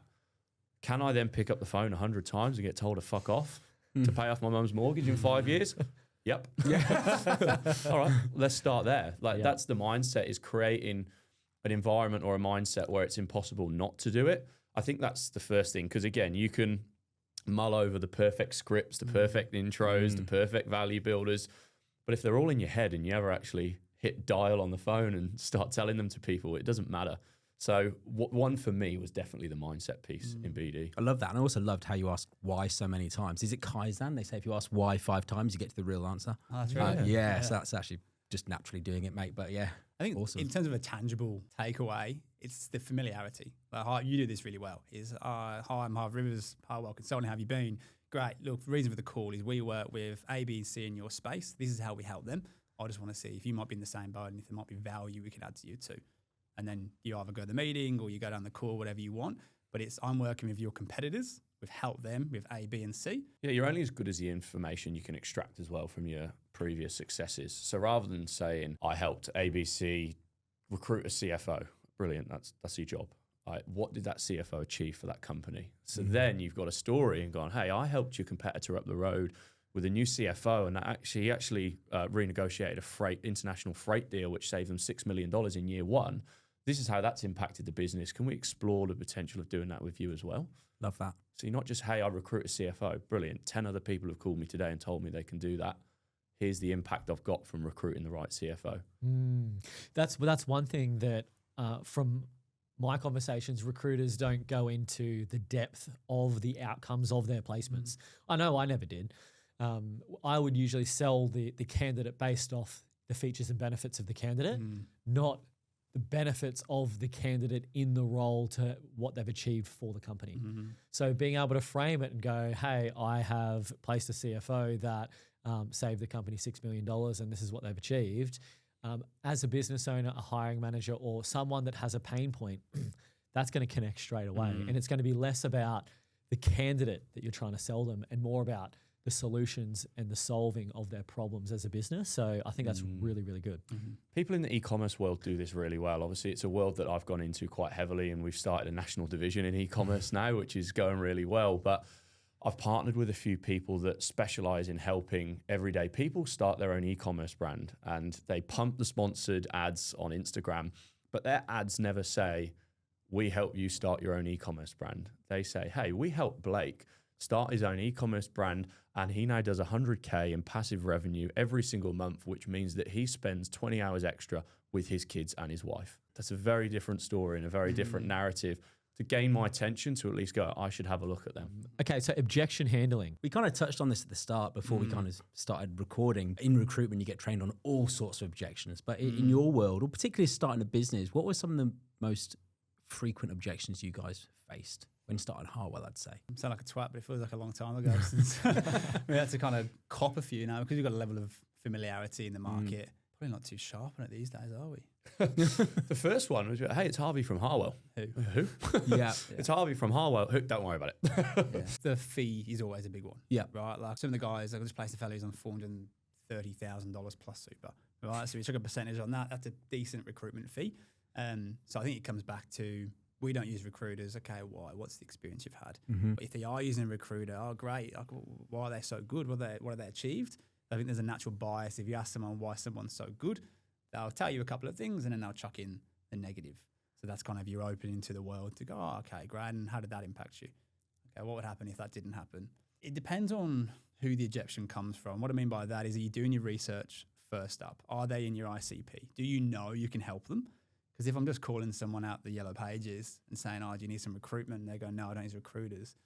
can I then pick up the phone 100 times and get told to fuck off to pay off my mum's mortgage in 5 years? Yep. Yeah. All right, let's start there. Like that's the mindset, is creating an environment or a mindset where it's impossible not to do it. I think that's the first thing, because again, you can mull over the perfect scripts, the perfect intros, the perfect value builders, but if they're all in your head and you ever actually hit dial on the phone and start telling them to people, it doesn't matter. So one for me was definitely the mindset piece in BD. I love that. And I also loved how you asked why so many times. Is it Kaizen? They say if you ask why 5 times, you get to the real answer. Oh, that's right. So that's actually just naturally doing it, mate. But yeah, I think awesome. in terms of a tangible takeaway, it's the familiarity. Like, you do this really well. Hi, I'm Harvey Rivers, HARWELL Consulting. How have you been? Great. Look, the reason for the call is we work with A, B, and C in your space. This is how we help them. I just want to see if you might be in the same boat and if there might be value we can add to you too. And then you either go to the meeting or you go down the call, whatever you want. But I'm working with your competitors. We've helped them with A, B, and C. Yeah, you're only as good as the information you can extract as well from your previous successes. So rather than saying, I helped ABC recruit a CFO, brilliant, that's your job. What did that CFO achieve for that company? So then you've got a story and gone, hey, I helped your competitor up the road with a new CFO, and he actually renegotiated a international freight deal, which saved them $6 million in year 1. This is how that's impacted the business. Can we explore the potential of doing that with you as well? Love that. So you're not just, hey, I recruit a CFO. Brilliant. 10 other people have called me today and told me they can do that. Here's the impact I've got from recruiting the right CFO. That's one thing that from my conversations, recruiters don't go into the depth of the outcomes of their placements. I know I never did. I would usually sell the candidate based off the features and benefits of the candidate, not the benefits of the candidate in the role to what they've achieved for the company. So being able to frame it and go, hey, I have placed a CFO that saved the company $6 million and this is what they've achieved. As a business owner, a hiring manager, or someone that has a pain point, that's going to connect straight away. And it's going to be less about the candidate that you're trying to sell them and more about the solutions and the solving of their problems as a business. So I think that's really, really good. People in the e-commerce world do this really well. Obviously, it's a world that I've gone into quite heavily, and we've started a national division in e-commerce now, which is going really well. But I've partnered with a few people that specialize in helping everyday people start their own e-commerce brand, and they pump the sponsored ads on Instagram, but their ads never say, we help you start your own e-commerce brand. They say, hey, we help Blake start his own e-commerce brand, and he now does 100K in passive revenue every single month, which means that he spends 20 hours extra with his kids and his wife. That's a very different story and a very different narrative to gain my attention, to at least go, I should have a look at them. Okay, so objection handling. We kind of touched on this at the start before we kind of started recording. In recruitment, you get trained on all sorts of objections. But in your world, or particularly starting a business, what were some of the most frequent objections you guys faced when starting HARWELL, I'd say? I sound like a twat, but it feels like a long time ago since we had to kind of cop a few now, because you've got a level of familiarity in the market. Probably not too sharp on it these days, are we? The first one was, hey, it's Harvey from HARWELL. Who? Yeah. It's Harvey from HARWELL. Don't worry about it. The fee is always a big one. Yeah. Right? Like some of the guys, I just placed a fellow who's on $430,000 plus super. right? So we took a percentage on that. That's a decent recruitment fee. So I think it comes back to, we don't use recruiters. Okay, why? What's the experience you've had? But if they are using a recruiter, oh, great. Like, why are they so good? What have they achieved? I think there's a natural bias. If you ask someone why someone's so good, they'll tell you a couple of things and then they'll chuck in the negative. So that's kind of you're opening to the world to go, oh, okay, great. And how did that impact you? Okay, what would happen if that didn't happen? It depends on who the objection comes from. What I mean by that is, are you doing your research first up? Are they in your ICP? Do you know you can help them? Because if I'm just calling someone out the yellow pages and saying, oh, do you need some recruitment? And they go, no, I don't use recruiters.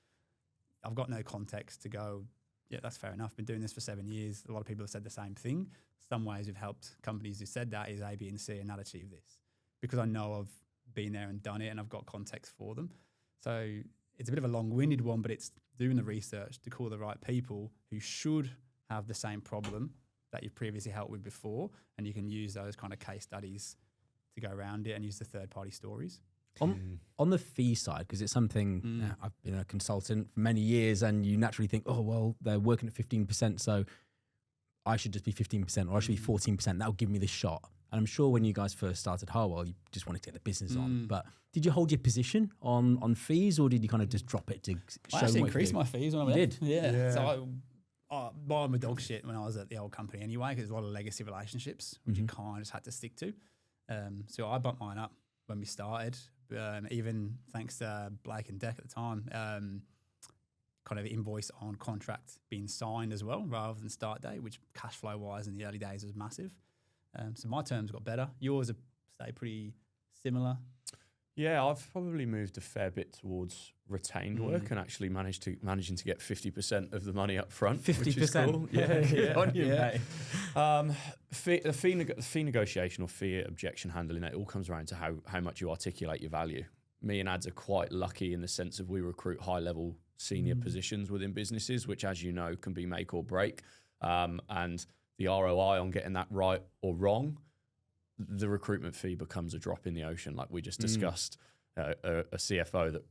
I've got no context to go, yeah, that's fair enough. Been doing this for 7 years. A lot of people have said the same thing. Some ways we've helped companies who said that is A, B, and C and not achieve this. Because I know I've been there and done it and I've got context for them. So it's a bit of a long-winded one, but it's doing the research to call the right people who should have the same problem that you've previously helped with before, and you can use those kind of case studies to go around it and use the third-party stories. On the fee side, because it's something I've been a consultant for many years, and you naturally think, oh, well, they're working at 15%, so I should just be 15% or I should be 14%. That'll give me the shot. And I'm sure when you guys first started Harwell, you just wanted to get the business on. But did you hold your position on fees, or did you kind of just drop it to show I actually increased my fees when I did? Yeah. So I bought my dog shit when I was at the old company anyway, because there's a lot of legacy relationships, which you kind of just had to stick to. So I bumped mine up when we started, even thanks to Blake and Deck at the time, kind of invoice on contract being signed as well, rather than start date, which cash flow wise in the early days was massive. So my terms got better. Yours have stayed pretty similar. Yeah, I've probably moved a fair bit towards retained work and actually managing to get 50% of the money up front. 50%? Cool. Yeah. On you, mate. The fee negotiation or fee objection handling, it all comes around to how much you articulate your value. Me and Ads are quite lucky in the sense of we recruit high-level senior positions within businesses, which, as you know, can be make or break. And the ROI on getting that right or wrong, the recruitment fee becomes a drop in the ocean. Like we just discussed, a CFO that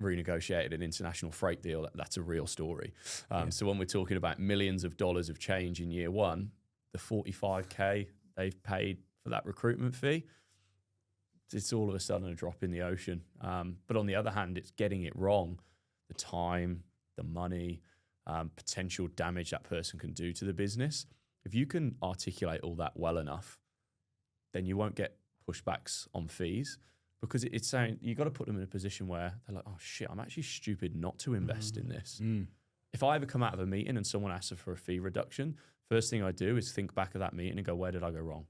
renegotiated an international freight deal, that's a real story. So when we're talking about millions of dollars of change in year one, the 45K they've paid for that recruitment fee, it's all of a sudden a drop in the ocean. But on the other hand, it's getting it wrong. The time, the money, potential damage that person can do to the business. If you can articulate all that well enough, then you won't get pushbacks on fees, because it's saying you got to put them in a position where they're like, oh shit, I'm actually stupid not to invest in this. If I ever come out of a meeting and someone asks for a fee reduction, first thing I do is think back of that meeting and go, where did I go wrong?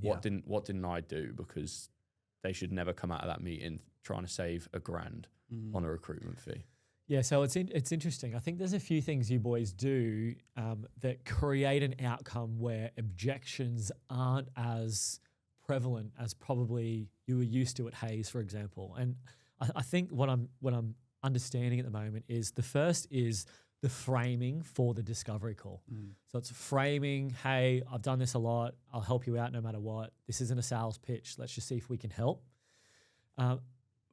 What didn't I do? Because they should never come out of that meeting trying to save $1,000 on a recruitment fee. Yeah, so it's interesting. I think there's a few things you boys do that create an outcome where objections aren't as prevalent as probably you were used to at Hayes, for example. And I think what I'm understanding at the moment is the first is the framing for the discovery call. So it's framing, hey, I've done this a lot. I'll help you out no matter what. This isn't a sales pitch. Let's just see if we can help.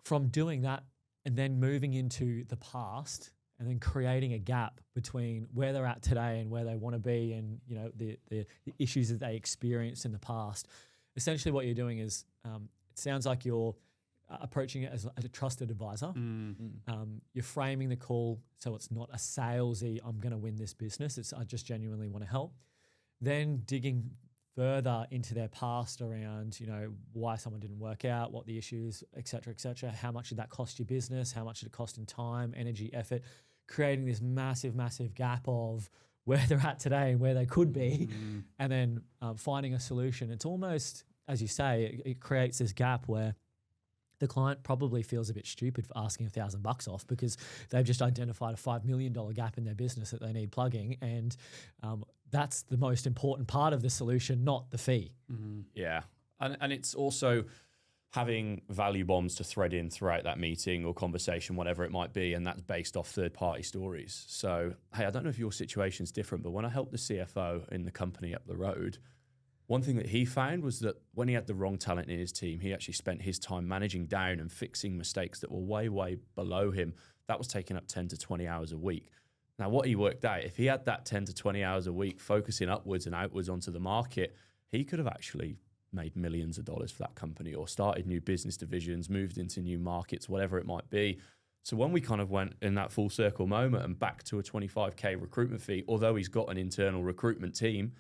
From doing that, and then moving into the past and then creating a gap between where they're at today and where they want to be, and the issues that they experienced in the past. Essentially what you're doing is, it sounds like you're approaching it as a trusted advisor. You're framing the call so it's not a salesy, I'm going to win this business. It's I just genuinely want to help. Then digging further into their past around, why someone didn't work out, what the issues, et cetera, how much did that cost your business, how much did it cost in time, energy, effort, creating this massive, massive gap of where they're at today and where they could be, and then finding a solution. It's almost, as you say, it creates this gap where the client probably feels a bit stupid for asking $1,000 off, because they've just identified a $5 million gap in their business that they need plugging. And that's the most important part of the solution, not the fee. Yeah. And it's also having value bombs to thread in throughout that meeting or conversation, whatever it might be, and that's based off third-party stories. So, hey, I don't know if your situation's different, but when I helped the CFO in the company up the road, one thing that he found was that when he had the wrong talent in his team, he actually spent his time managing down and fixing mistakes that were way, way below him. That was taking up 10 to 20 hours a week. Now, what he worked out, if he had that 10 to 20 hours a week focusing upwards and outwards onto the market, he could have actually made millions of dollars for that company or started new business divisions, moved into new markets, whatever it might be. So when we kind of went in that full circle moment and back to a 25K recruitment fee, although he's got an internal recruitment team,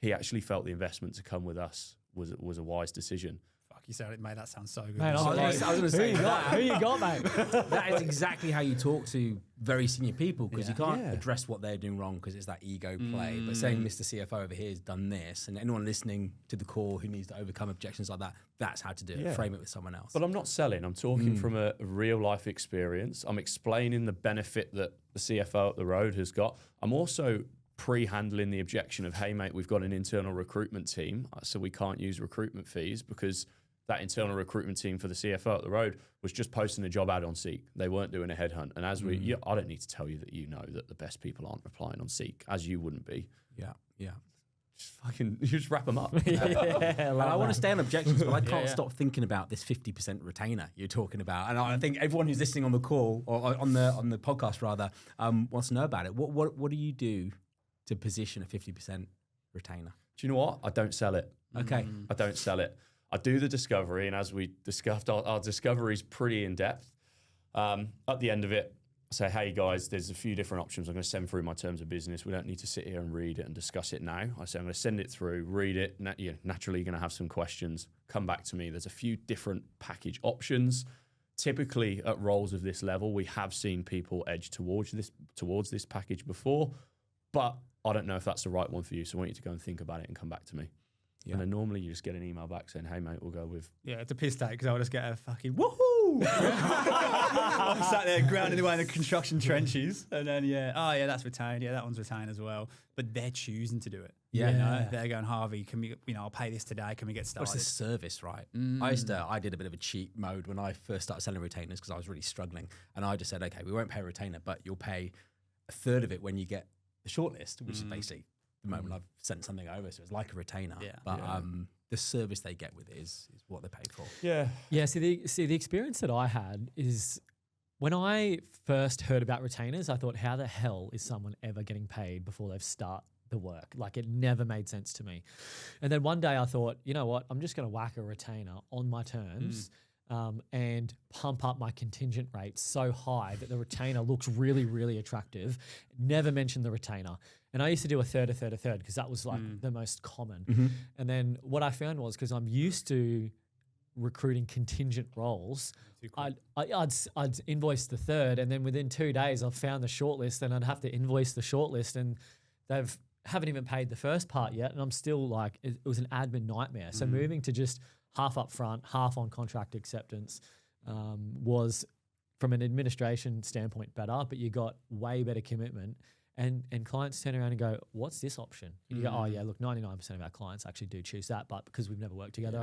he actually felt the investment to come with us was a wise decision. Fuck, you said it made that sound so good. Mate, I was going to say who you got, mate? That is exactly how you talk to very senior people, because you can't Yeah. address what they're doing wrong because it's that ego play. But saying Mr. CFO over here has done this, and anyone listening to the call who needs to overcome objections like that, that's how to do it. Yeah. Frame it with someone else. But I'm not selling. I'm talking from a real life experience. I'm explaining the benefit that the CFO up the road has got. I'm also pre-handling the objection of, hey, mate, we've got an internal recruitment team, so we can't use recruitment fees, because that internal recruitment team for the CFO up the road was just posting a job ad on Seek. They weren't doing a headhunt. And as I don't need to tell you that you know that the best people aren't applying on Seek, as you wouldn't be. Yeah. You just wrap them up. And I want to stay on objections, but I can't stop thinking about this 50% retainer you're talking about. And I think everyone who's listening on the call, or on the podcast rather, wants to know about it. What do you do to position a 50% retainer? Do you know what? I don't sell it. Okay. I don't sell it. I do the discovery, and as we discussed, our discovery is pretty in depth. At the end of it, I say, hey guys, there's a few different options. I'm going to send through my terms of business. We don't need to sit here and read it and discuss it now. I say, I'm going to send it through, read it. Naturally, you're going to have some questions. Come back to me. There's a few different package options. Typically, at roles of this level, we have seen people edge towards this package before, but I don't know if that's the right one for you. So I want you to go and think about it and come back to me. Yeah. And then normally you just get an email back saying, hey, mate, we'll go with... Yeah, it's a piss take, because I'll just get a fucking woohoo! I'm sat there grounded away in the construction trenches, and then, that's retained. Yeah, that one's retained as well. But they're choosing to do it. Yeah. You know, they're going, Harvey, can we, I'll pay this today. Can we get started? Well, it's a service, right? I did a bit of a cheat mode when I first started selling retainers, because I was really struggling. And I just said, okay, we won't pay a retainer, but you'll pay a third of it when you get the shortlist, which is basically the moment I've sent something over. So it's like a retainer. Yeah. But the service they get with it is what they pay for. Yeah. Yeah, see the experience that I had is when I first heard about retainers, I thought, how the hell is someone ever getting paid before they've start the work? Like, it never made sense to me. And then one day I thought, you know what, I'm just going to whack a retainer on my terms and pump up my contingent rate so high that the retainer looks really, really attractive. Never mention the retainer. And I used to do a third, because that was like the most common. And then what I found was, because I'm used to recruiting contingent roles, I'd invoice the third, and then within 2 days I've found the shortlist, and I'd have to invoice the shortlist, and haven't even paid the first part yet, and I'm still like, it was an admin nightmare. So moving to just half up front, half on contract acceptance was, from an administration standpoint, better, but you got way better commitment. And clients turn around and go, what's this option? And you go, oh yeah, look, 99% of our clients actually do choose that, but because we've never worked together,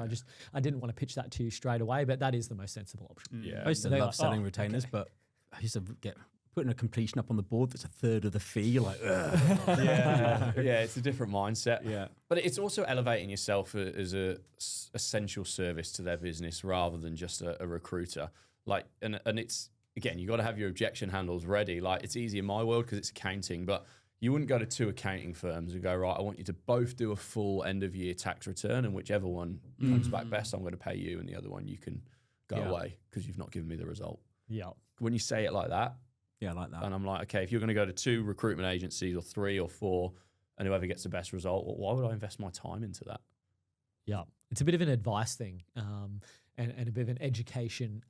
I didn't want to pitch that to you straight away, but that is the most sensible option. Yeah. I used to love selling retainers, but I used to get putting a completion up on the board that's a third of the fee. You're like, ugh. Yeah, it's a different mindset. Yeah. But it's also elevating yourself as a essential service to their business rather than just a recruiter. Like, and it's, again, you got to have your objection handles ready. Like, it's easy in my world because it's accounting, but you wouldn't go to two accounting firms and go, right, I want you to both do a full end of year tax return, and whichever one comes back best, I'm going to pay you, and the other one you can go away because you've not given me the result. Yeah. When you say it like that, Yeah, I like that. and I'm like, okay, if you're going to go to 2 recruitment agencies or 3 or 4, and whoever gets the best result, well, why would I invest my time into that? Yeah. It's a bit of an advice thing. And a bit of an education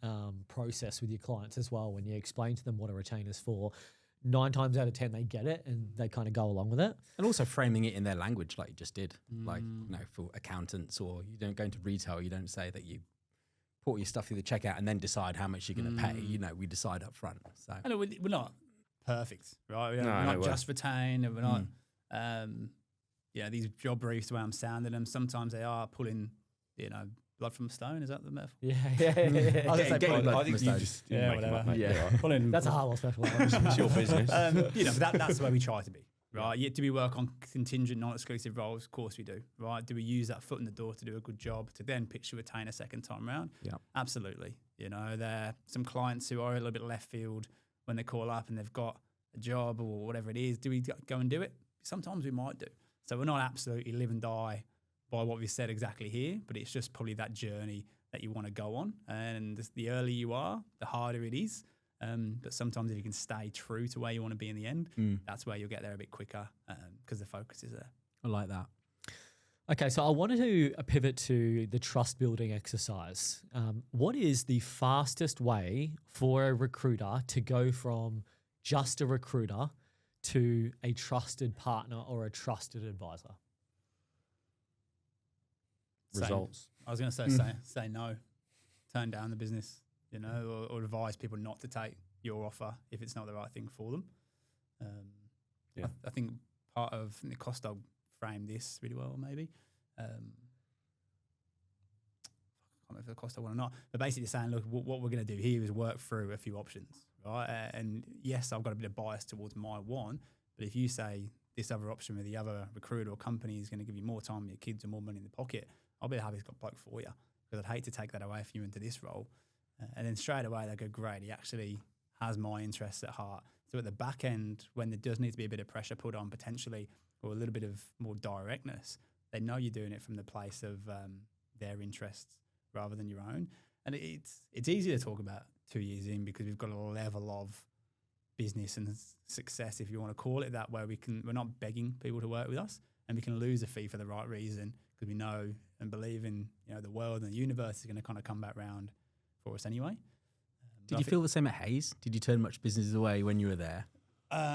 process with your clients as well. When you explain to them what a retainer's for, 9 times out of 10 they get it and they kind of go along with it. And also framing it in their language, like you just did. Like, for accountants, or you don't go into retail, you don't say that you put your stuff through the checkout and then decide how much you're going to pay. You know, we decide up front. So I know we're not perfect, right? We're not just retained, and we're not. These job briefs, the way I'm sounding them, sometimes they are pulling, blood from a stone. Is that the metaphor? Yeah. I think you just make them whatever. up, mate. Yeah. Pulling. That's a Harwell special. It's your business. But that's the way we try to be, right? Do we work on contingent, non-exclusive roles? Of course we do, right? Do we use that foot in the door to do a good job to then pitch to retain a second time round? Yeah. Absolutely. There are some clients who are a little bit left field when they call up and they've got a job or whatever it is. Do we go and do it? Sometimes we might do. So we're not absolutely live and die by what we said exactly here, but it's just probably that journey that you want to go on. And the earlier you are, the harder it is. But sometimes if you can stay true to where you want to be in the end, that's where you'll get there a bit quicker because the focus is there. I like that. Okay, so I wanted to pivot to the trust building exercise. What is the fastest way for a recruiter to go from just a recruiter to a trusted partner or a trusted advisor? Results. I was going to say no, turn down the business, you know, or advise people not to take your offer if it's not the right thing for them. I think part of Costa framed this really well, maybe. I can't remember if Costa one or not, but basically saying, look, what we're going to do here is work through a few options, right? And yes, I've got a bit of bias towards my one, but if you say this other option with the other recruiter or company is going to give you more time with your kids and more money in the pocket, I'll be the happiest bloke for you, because I'd hate to take that away from you into this role. And then straight away they go, great, he actually has my interests at heart. So at the back end, when there does need to be a bit of pressure put on potentially, or a little bit of more directness, they know you're doing it from the place of their interests rather than your own. And it's easy to talk about 2 years in because we've got a level of business and success, if you want to call it that, where we're not begging people to work with us, and we can lose a fee for the right reason because we know and believe in, you know, the world and the universe is going to kind of come back round for us anyway. Did you feel the same at Hayes? Did you turn much business away when you were there?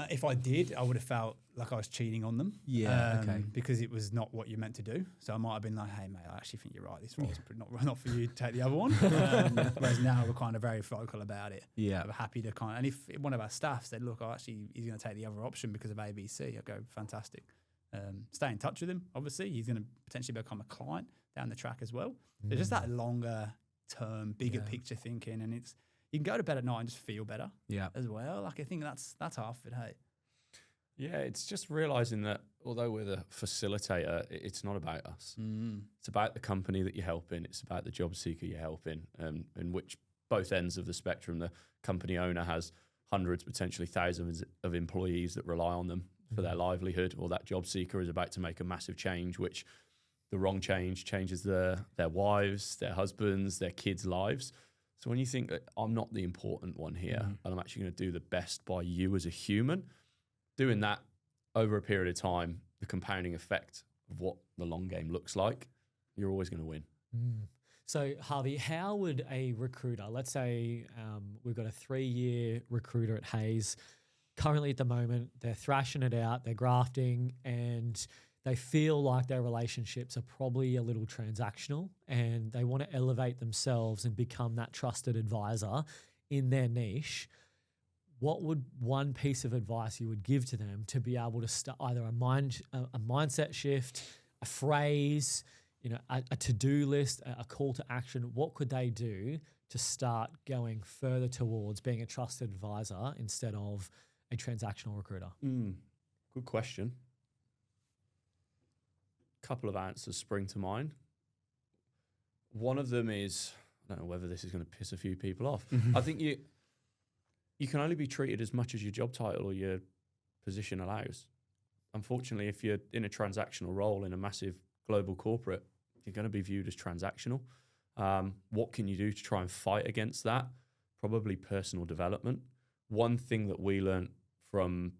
If I did, I would have felt like I was cheating on them. Yeah, okay. Because it was not what you meant to do. So I might have been like, hey, mate, I actually think you're right. This role's not for you to take the other one. Whereas now we're kind of very vocal about it. Yeah. We're happy to and if one of our staff said, look, he's going to take the other option because of ABC, I go, fantastic. Stay in touch with him, obviously. He's going to potentially become a client down the track as well. There's just that longer term, bigger picture thinking, and you can go to bed at night and just feel better as well. Like, I think that's half of it, hey? Yeah, it's just realizing that although we're the facilitator, it's not about us. It's about the company that you're helping. It's about the job seeker you're helping, in which both ends of the spectrum, the company owner has hundreds, potentially thousands of employees that rely on them for their livelihood, or that job seeker is about to make a massive change, which the wrong change changes their wives, their husbands, their kids' lives. So when you think that I'm not the important one here, and I'm actually going to do the best by you as a human, doing that over a period of time, the compounding effect of what the long game looks like, you're always going to win. So Harvey, how would a recruiter, let's say we've got a 3-year recruiter at Hayes, currently at the moment, they're thrashing it out, they're grafting, and they feel like their relationships are probably a little transactional, and they want to elevate themselves and become that trusted advisor in their niche. What would one piece of advice you would give to them to be able to start either a mindset shift, a phrase, a to-do list, a call to action? What could they do to start going further towards being a trusted advisor instead of a transactional recruiter? Good question. Couple of answers spring to mind. One of them is, I don't know whether this is going to piss a few people off. I think you can only be treated as much as your job title or your position allows. Unfortunately, if you're in a transactional role in a massive global corporate, you're going to be viewed as transactional. What can you do to try and fight against that? Probably personal development. One thing that we learned from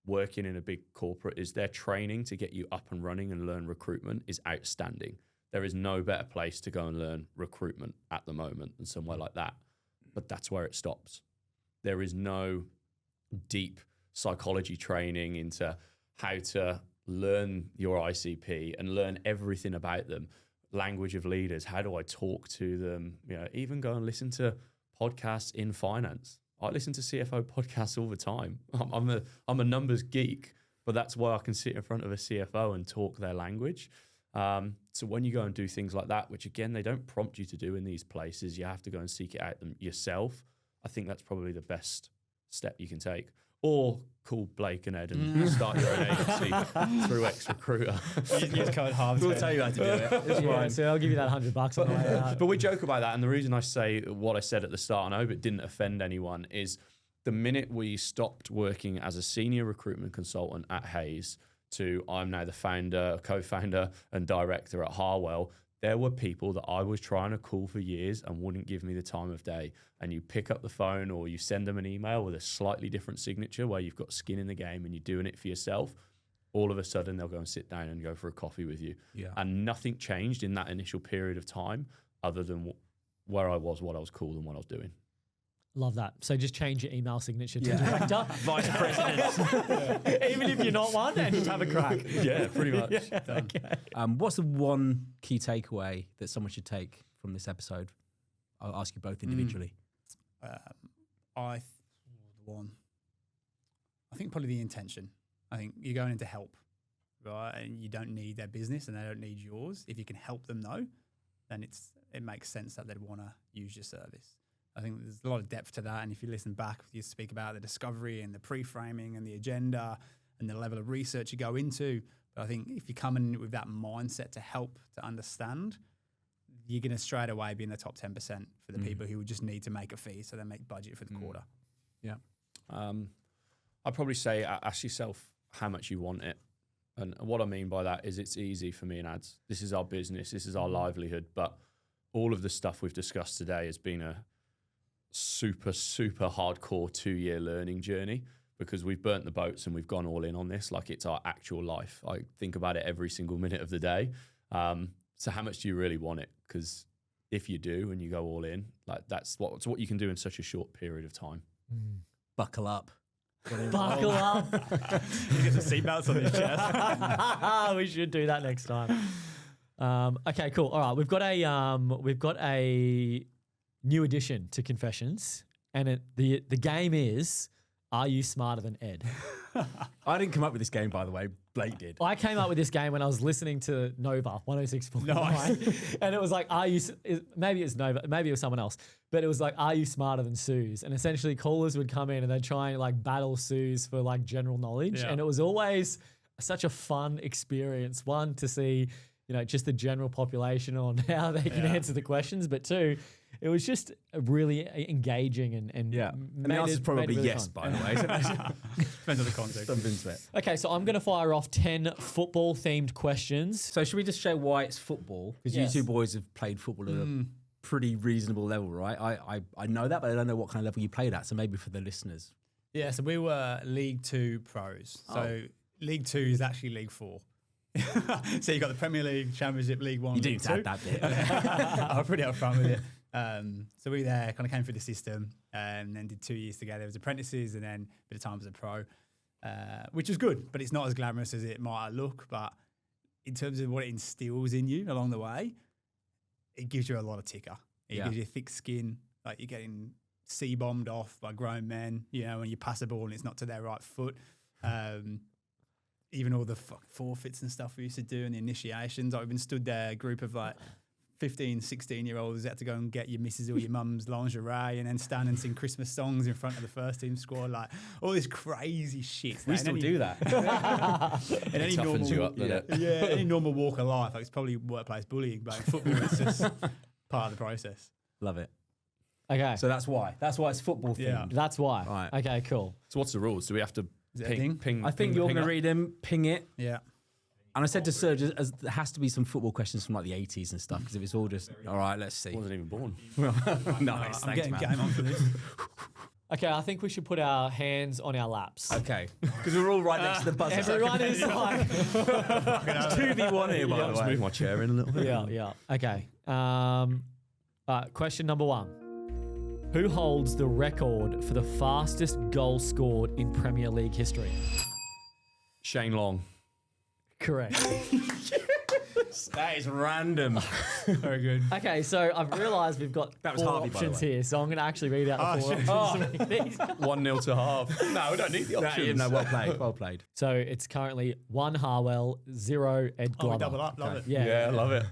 working in a big corporate is their training to get you up and running and learn recruitment is outstanding. There is no better place to go and learn recruitment at the moment than somewhere like that. But that's where it stops. There is no deep psychology training into how to learn your ICP and learn everything about them. Language of leaders, how do I talk to them? Even go and listen to podcasts in finance. I listen to CFO podcasts all the time. I'm a numbers geek, but that's why I can sit in front of a CFO and talk their language. So when you go and do things like that, which again, they don't prompt you to do in these places, you have to go and seek it out them yourself. I think that's probably the best step you can take. Or call Blake and Ed and start your own agency through Ex-Recruiter. Use code Harvey. We'll tell you how to do it. So I'll give you that $100 on the way out. But we joke about that, and the reason I say what I said at the start, and I hope it didn't offend anyone, is the minute we stopped working as a senior recruitment consultant at Hayes to I'm now the founder, co-founder and director at Harwell, there were people that I was trying to call for years and wouldn't give me the time of day. And you pick up the phone or you send them an email with a slightly different signature where you've got skin in the game and you're doing it for yourself. All of a sudden, they'll go and sit down and go for a coffee with you. Yeah. And nothing changed in that initial period of time other than where I was, what I was called, and what I was doing. Love that. So just change your email signature to director. Vice president. Even if you're not one, and just have a crack. Yeah, pretty much. Okay. What's the one key takeaway that someone should take from this episode? I'll ask you both individually. I think probably the intention. I think you're going in to help, right? And you don't need their business and they don't need yours. If you can help them though, then it makes sense that they'd want to use your service. I think there's a lot of depth to that. And if you listen back, you speak about the discovery and the pre-framing and the agenda and the level of research you go into. But I think if you come in with that mindset to help, to understand, you're going to straight away be in the top 10% for the people who just need to make a fee so they make budget for the quarter. Yeah. I'd probably say ask yourself how much you want it. And what I mean by that is it's easy for me and ads. This is our business. This is our livelihood. But all of the stuff we've discussed today has been a super, super hardcore 2-year learning journey because we've burnt the boats and we've gone all in on this like it's our actual life. I think about it every single minute of the day. So how much do you really want it? Because if you do and you go all in, like that's what you can do in such a short period of time. Buckle up. Buckle up. You get the seatbelts on your chest. We should do that next time. Okay, cool. All right, we've got a new addition to Confessions, and the game is: are you smarter than Ed? I didn't come up with this game, by the way. Blake did. I came up with this game when I was listening to Nova 106.9, and it was like, maybe it's Nova, maybe it was someone else, but it was like, are you smarter than Suze? And essentially callers would come in and they'd try and like battle Suze for like general knowledge. And it was always such a fun experience. One, to see, just the general population on how they can answer the questions, but two, it was just really engaging and And the answer's probably really yes, fun. by the way. Depends on the context. Something to it. Okay, so I'm going to fire off 10 football-themed questions. So should we just show why it's football? Because Yes. you two boys have played football at a pretty reasonable level, right? I know that, but I don't know what kind of level you played at. So maybe for the listeners. Yeah, so we were League 2 pros. So League 2 is actually League 4. So you've got the Premier League, Championship, League 1, You League didn't 2. add that bit. I'm pretty upfront with it. So we there kind of came through the system and then did 2 years together as apprentices and then a bit of time as a pro, which was good, but it's not as glamorous as it might look. But in terms of what it instills in you along the way, it gives you a lot of ticker. It gives you thick skin, like you're getting C-bombed off by grown men, when you pass a ball and it's not to their right foot. Even all the forfeits and stuff we used to do and the initiations. I've been stood there, a group of like 15, 16-year-olds had to go and get your missus or your mum's lingerie and then stand and sing Christmas songs in front of the first team squad. Like all this crazy shit. We still do that. In any toughens you up, doesn't it? any normal walk of life, like it's probably workplace bullying, but in football it's just part of the process. Love it. Okay, So that's why. That's why it's football Yeah. themed. that's why. Right. Okay, cool. So what's the rules? Do we have to it a thing? ping? I think you're going to read them, ping it. Yeah. And I said to Serge, there has to be some football questions from like the 80s and stuff, because if it's all just, all right, let's see. I wasn't even born. Nice, I'm thanks, getting man. game on for this. Okay, I think we should put our hands on our laps. Okay, because we're all right next to the buzzer. Everyone is like, 2v1 here, by the Just way. move my chair in a little bit. yeah. Okay. Question number 1. Who holds the record for the fastest goal scored in Premier League history? Shane Long. Correct. That is random. Very good. Okay, so I've realised we've got That was 4 Harvey, by the options way. here, so I'm going to actually read out the 4 options. to make these. 1-0 to half. No, we don't need the options. No, well played, well played. So it's currently 1 Harwell, 0 Ed Oh, we Glover. double up. Love it. Yeah. I love it.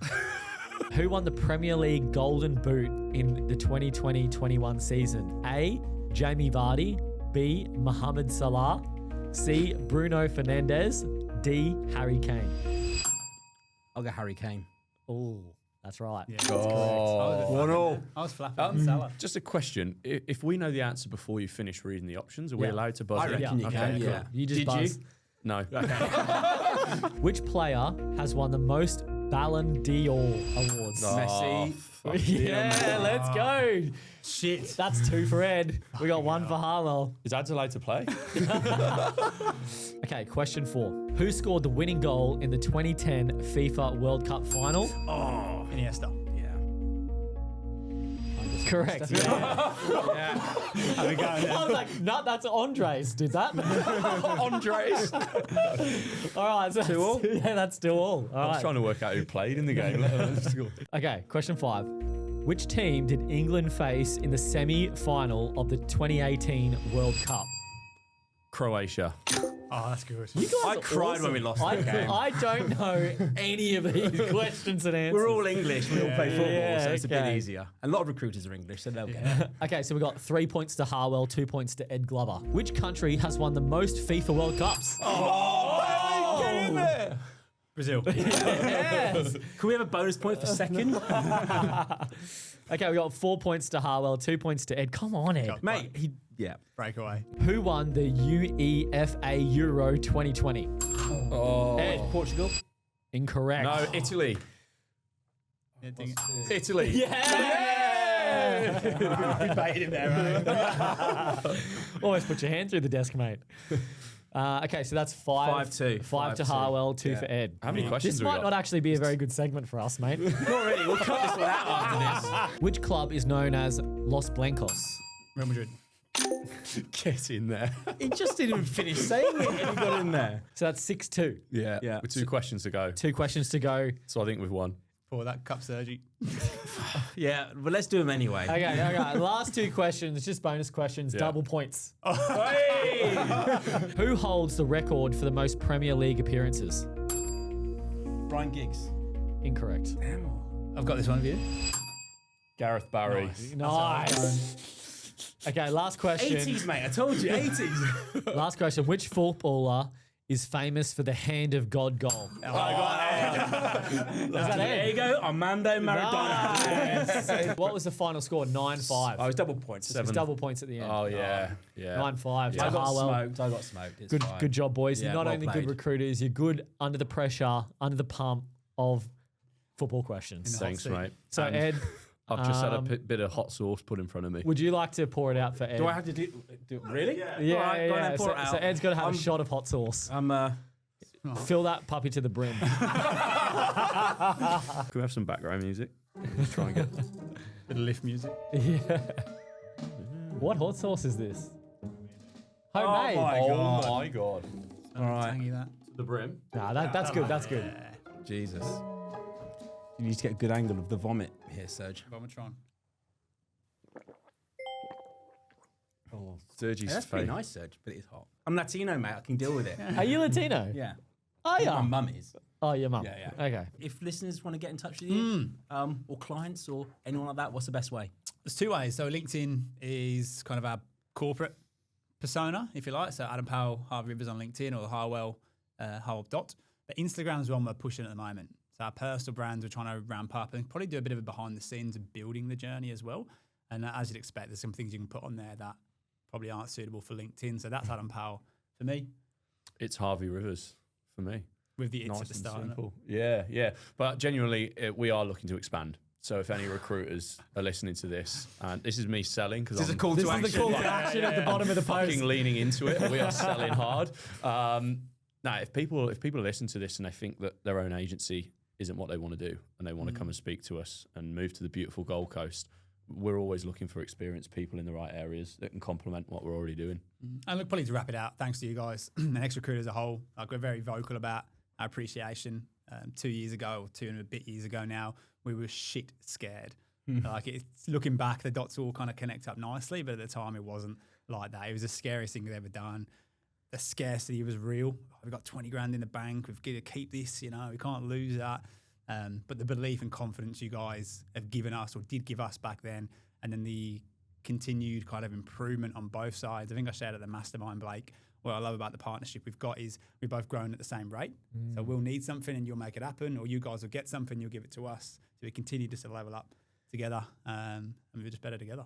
Who won the Premier League Golden Boot in the 2020-21 season? A. Jamie Vardy. B. Mohamed Salah. C. Bruno Fernandes. D. Harry Kane. I'll go Harry Kane. Oh, that's right. Yeah. Oh. 1-1. I was flapping on Salah. Just a question. If we know the answer before you finish reading the options, are we Yeah. allowed to buzz I in? reckon you okay, can, cool. yeah. You just Did buzz. No. Which player has won the most Ballon d'Or awards? Messi. Yeah, let's go. Shit. That's 2 for Ed. We got 1 for Harwell. Is Adelaide to play? Okay, question 4. Who scored the winning goal in the 2010 FIFA World Cup final? Iniesta. Correct. Yeah. How we going I was like, no, that's Andres did that. Andres. All right, so 2-all? Yeah, that's 2-all. All I was right. trying to work out who played in the game. let alone score. Okay, question 5. Which team did England face in the semi-final of the 2018 World Cup? Croatia. Oh, that's good. You guys I are cried awesome. when we lost that game. I don't know any of these questions and answers. We're all English. We all play football, Yeah, so it's a bit okay. easier. A lot of recruiters are English, so they'll get it. Okay, so we got 3 points to Harwell, 2 points to Ed Glover. Which country has won the most FIFA World Cups? Get in there. Brazil. Yes. Can we have a bonus point for second? Okay, we got 4 points to Harwell, 2 points to Ed. Come on, Ed. Mate, yeah. Breakaway. Who won the UEFA Euro 2020? Oh. Ed. Portugal. Incorrect. No, Italy. Yeah, ding it. Italy. Yeah! We baited him there, right? Almost put your hand through the desk, mate. Okay, so that's 5-2. 5 to 5-2. Harwell, 2 Yeah. for Ed. How many questions This have we might got? not actually be a very good segment for us, mate. Not really. We'll cut this one out after this. Which club is known as Los Blancos? Real Madrid. Get in there. He just didn't even finish saying it and he got in there. So that's 6-2. Yeah. Yeah. With 2 questions to go. 2 questions to go. So I think we've won. For that cup surgery. Yeah, but let's do them anyway. Okay. Last 2 questions, just bonus questions, Yeah. double points. Hey! Who holds the record for the most Premier League appearances? Brian Giggs. Incorrect. I've got this one of you. Gareth Barry. Nice. Okay, last question. 80s, mate. I told you, 80s. Last question. Which footballer is famous for the hand of God goal? There you go, Armando Maradona. Nice. What was the final score? 9-5. I was double points. It was double points at the end. Oh, yeah. Yeah. 9-5. I to got Harwell. smoked. I got smoked. It's Good, fine. good job, boys. Yeah, You're not well only played. good recruiters, you're good under the pressure, under the pump of football questions. Thanks, mate. So, And Ed, I've just had a bit of hot sauce put in front of me. would you like to pour it out for Ed? Do I have to do really? Yeah, All right, go on then, pour So, it out. so Ed's got to have I'm- a shot of hot sauce. I'm Fill that puppy to the brim. Can we have some background music? Just try and get. Bit of lift music. Yeah. What hot sauce is this? Homemade. my God. Oh my god. All right. Tangy that. The brim. Nah, that's good. That's good. Jesus. You need to get a good angle of the vomit here, Serge. Vomitron. Oh, Sergi's that's face. pretty nice, Serge, but it's hot. I'm Latino, mate. I can deal with it. Are you Latino? Yeah. Oh, yeah. My mum is. Oh, your mum. Yeah. Okay. If listeners want to get in touch with you, or clients or anyone like that, what's the best way? There's 2 ways. So LinkedIn is kind of our corporate persona, if you like. So Adam Powell, Harvey Rivers on LinkedIn, or Harwell, Harwell Dot. But Instagram's one we're pushing at the moment. So our personal brands we're trying to ramp up and probably do a bit of a behind the scenes of building the journey as well. And as you'd expect, there's some things you can put on there that probably aren't suitable for LinkedIn. So that's Adam Powell for me, It's Harvey Rivers for me. with the it's Nice at the and start. innit? simple. Yeah, yeah. But genuinely, we are looking to expand. So if any recruiters are listening to this, and this is me selling because I'm call This is the call to action at the bottom of the post. fucking leaning into it. We are selling hard. No, if people listen to this and they think that their own agency isn't what they want to do and they want to come and speak to us and move to the beautiful Gold Coast, we're always looking for experienced people in the right areas that can complement what we're already doing. And look, probably to wrap it out, thanks to you guys and ex-recruiters as a whole. Like, we're very vocal about our appreciation. 2 years ago, or 2 and a bit years ago now, we were shit scared. Like, it's looking back, the dots all kind of connect up nicely, but at the time it wasn't like that. It was the scariest thing we've ever done. The scarcity was real. We've got 20 grand in the bank. We've got to keep this, we can't lose that. But the belief and confidence you guys have given us, or did give us back then, and then the continued kind of improvement on both sides. I think I shared at the mastermind, Blake, what I love about the partnership we've got is we've both grown at the same rate. So we'll need something and you'll make it happen, or you guys will get something, you'll give it to us. So we continue just to level up together, and we're just better together.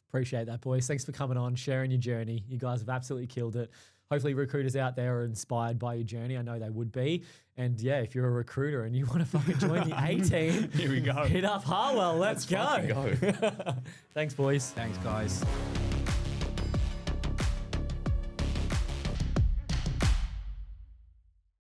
Appreciate that, boys. Thanks for coming on, sharing your journey. You guys have absolutely killed it. hopefully recruiters out there are inspired by your journey. I know they would be. And yeah, if you're a recruiter and you want to fucking join the A team, Here we go. hit up Harwell. Let's go. Fucking go. Thanks, boys. Thanks, guys.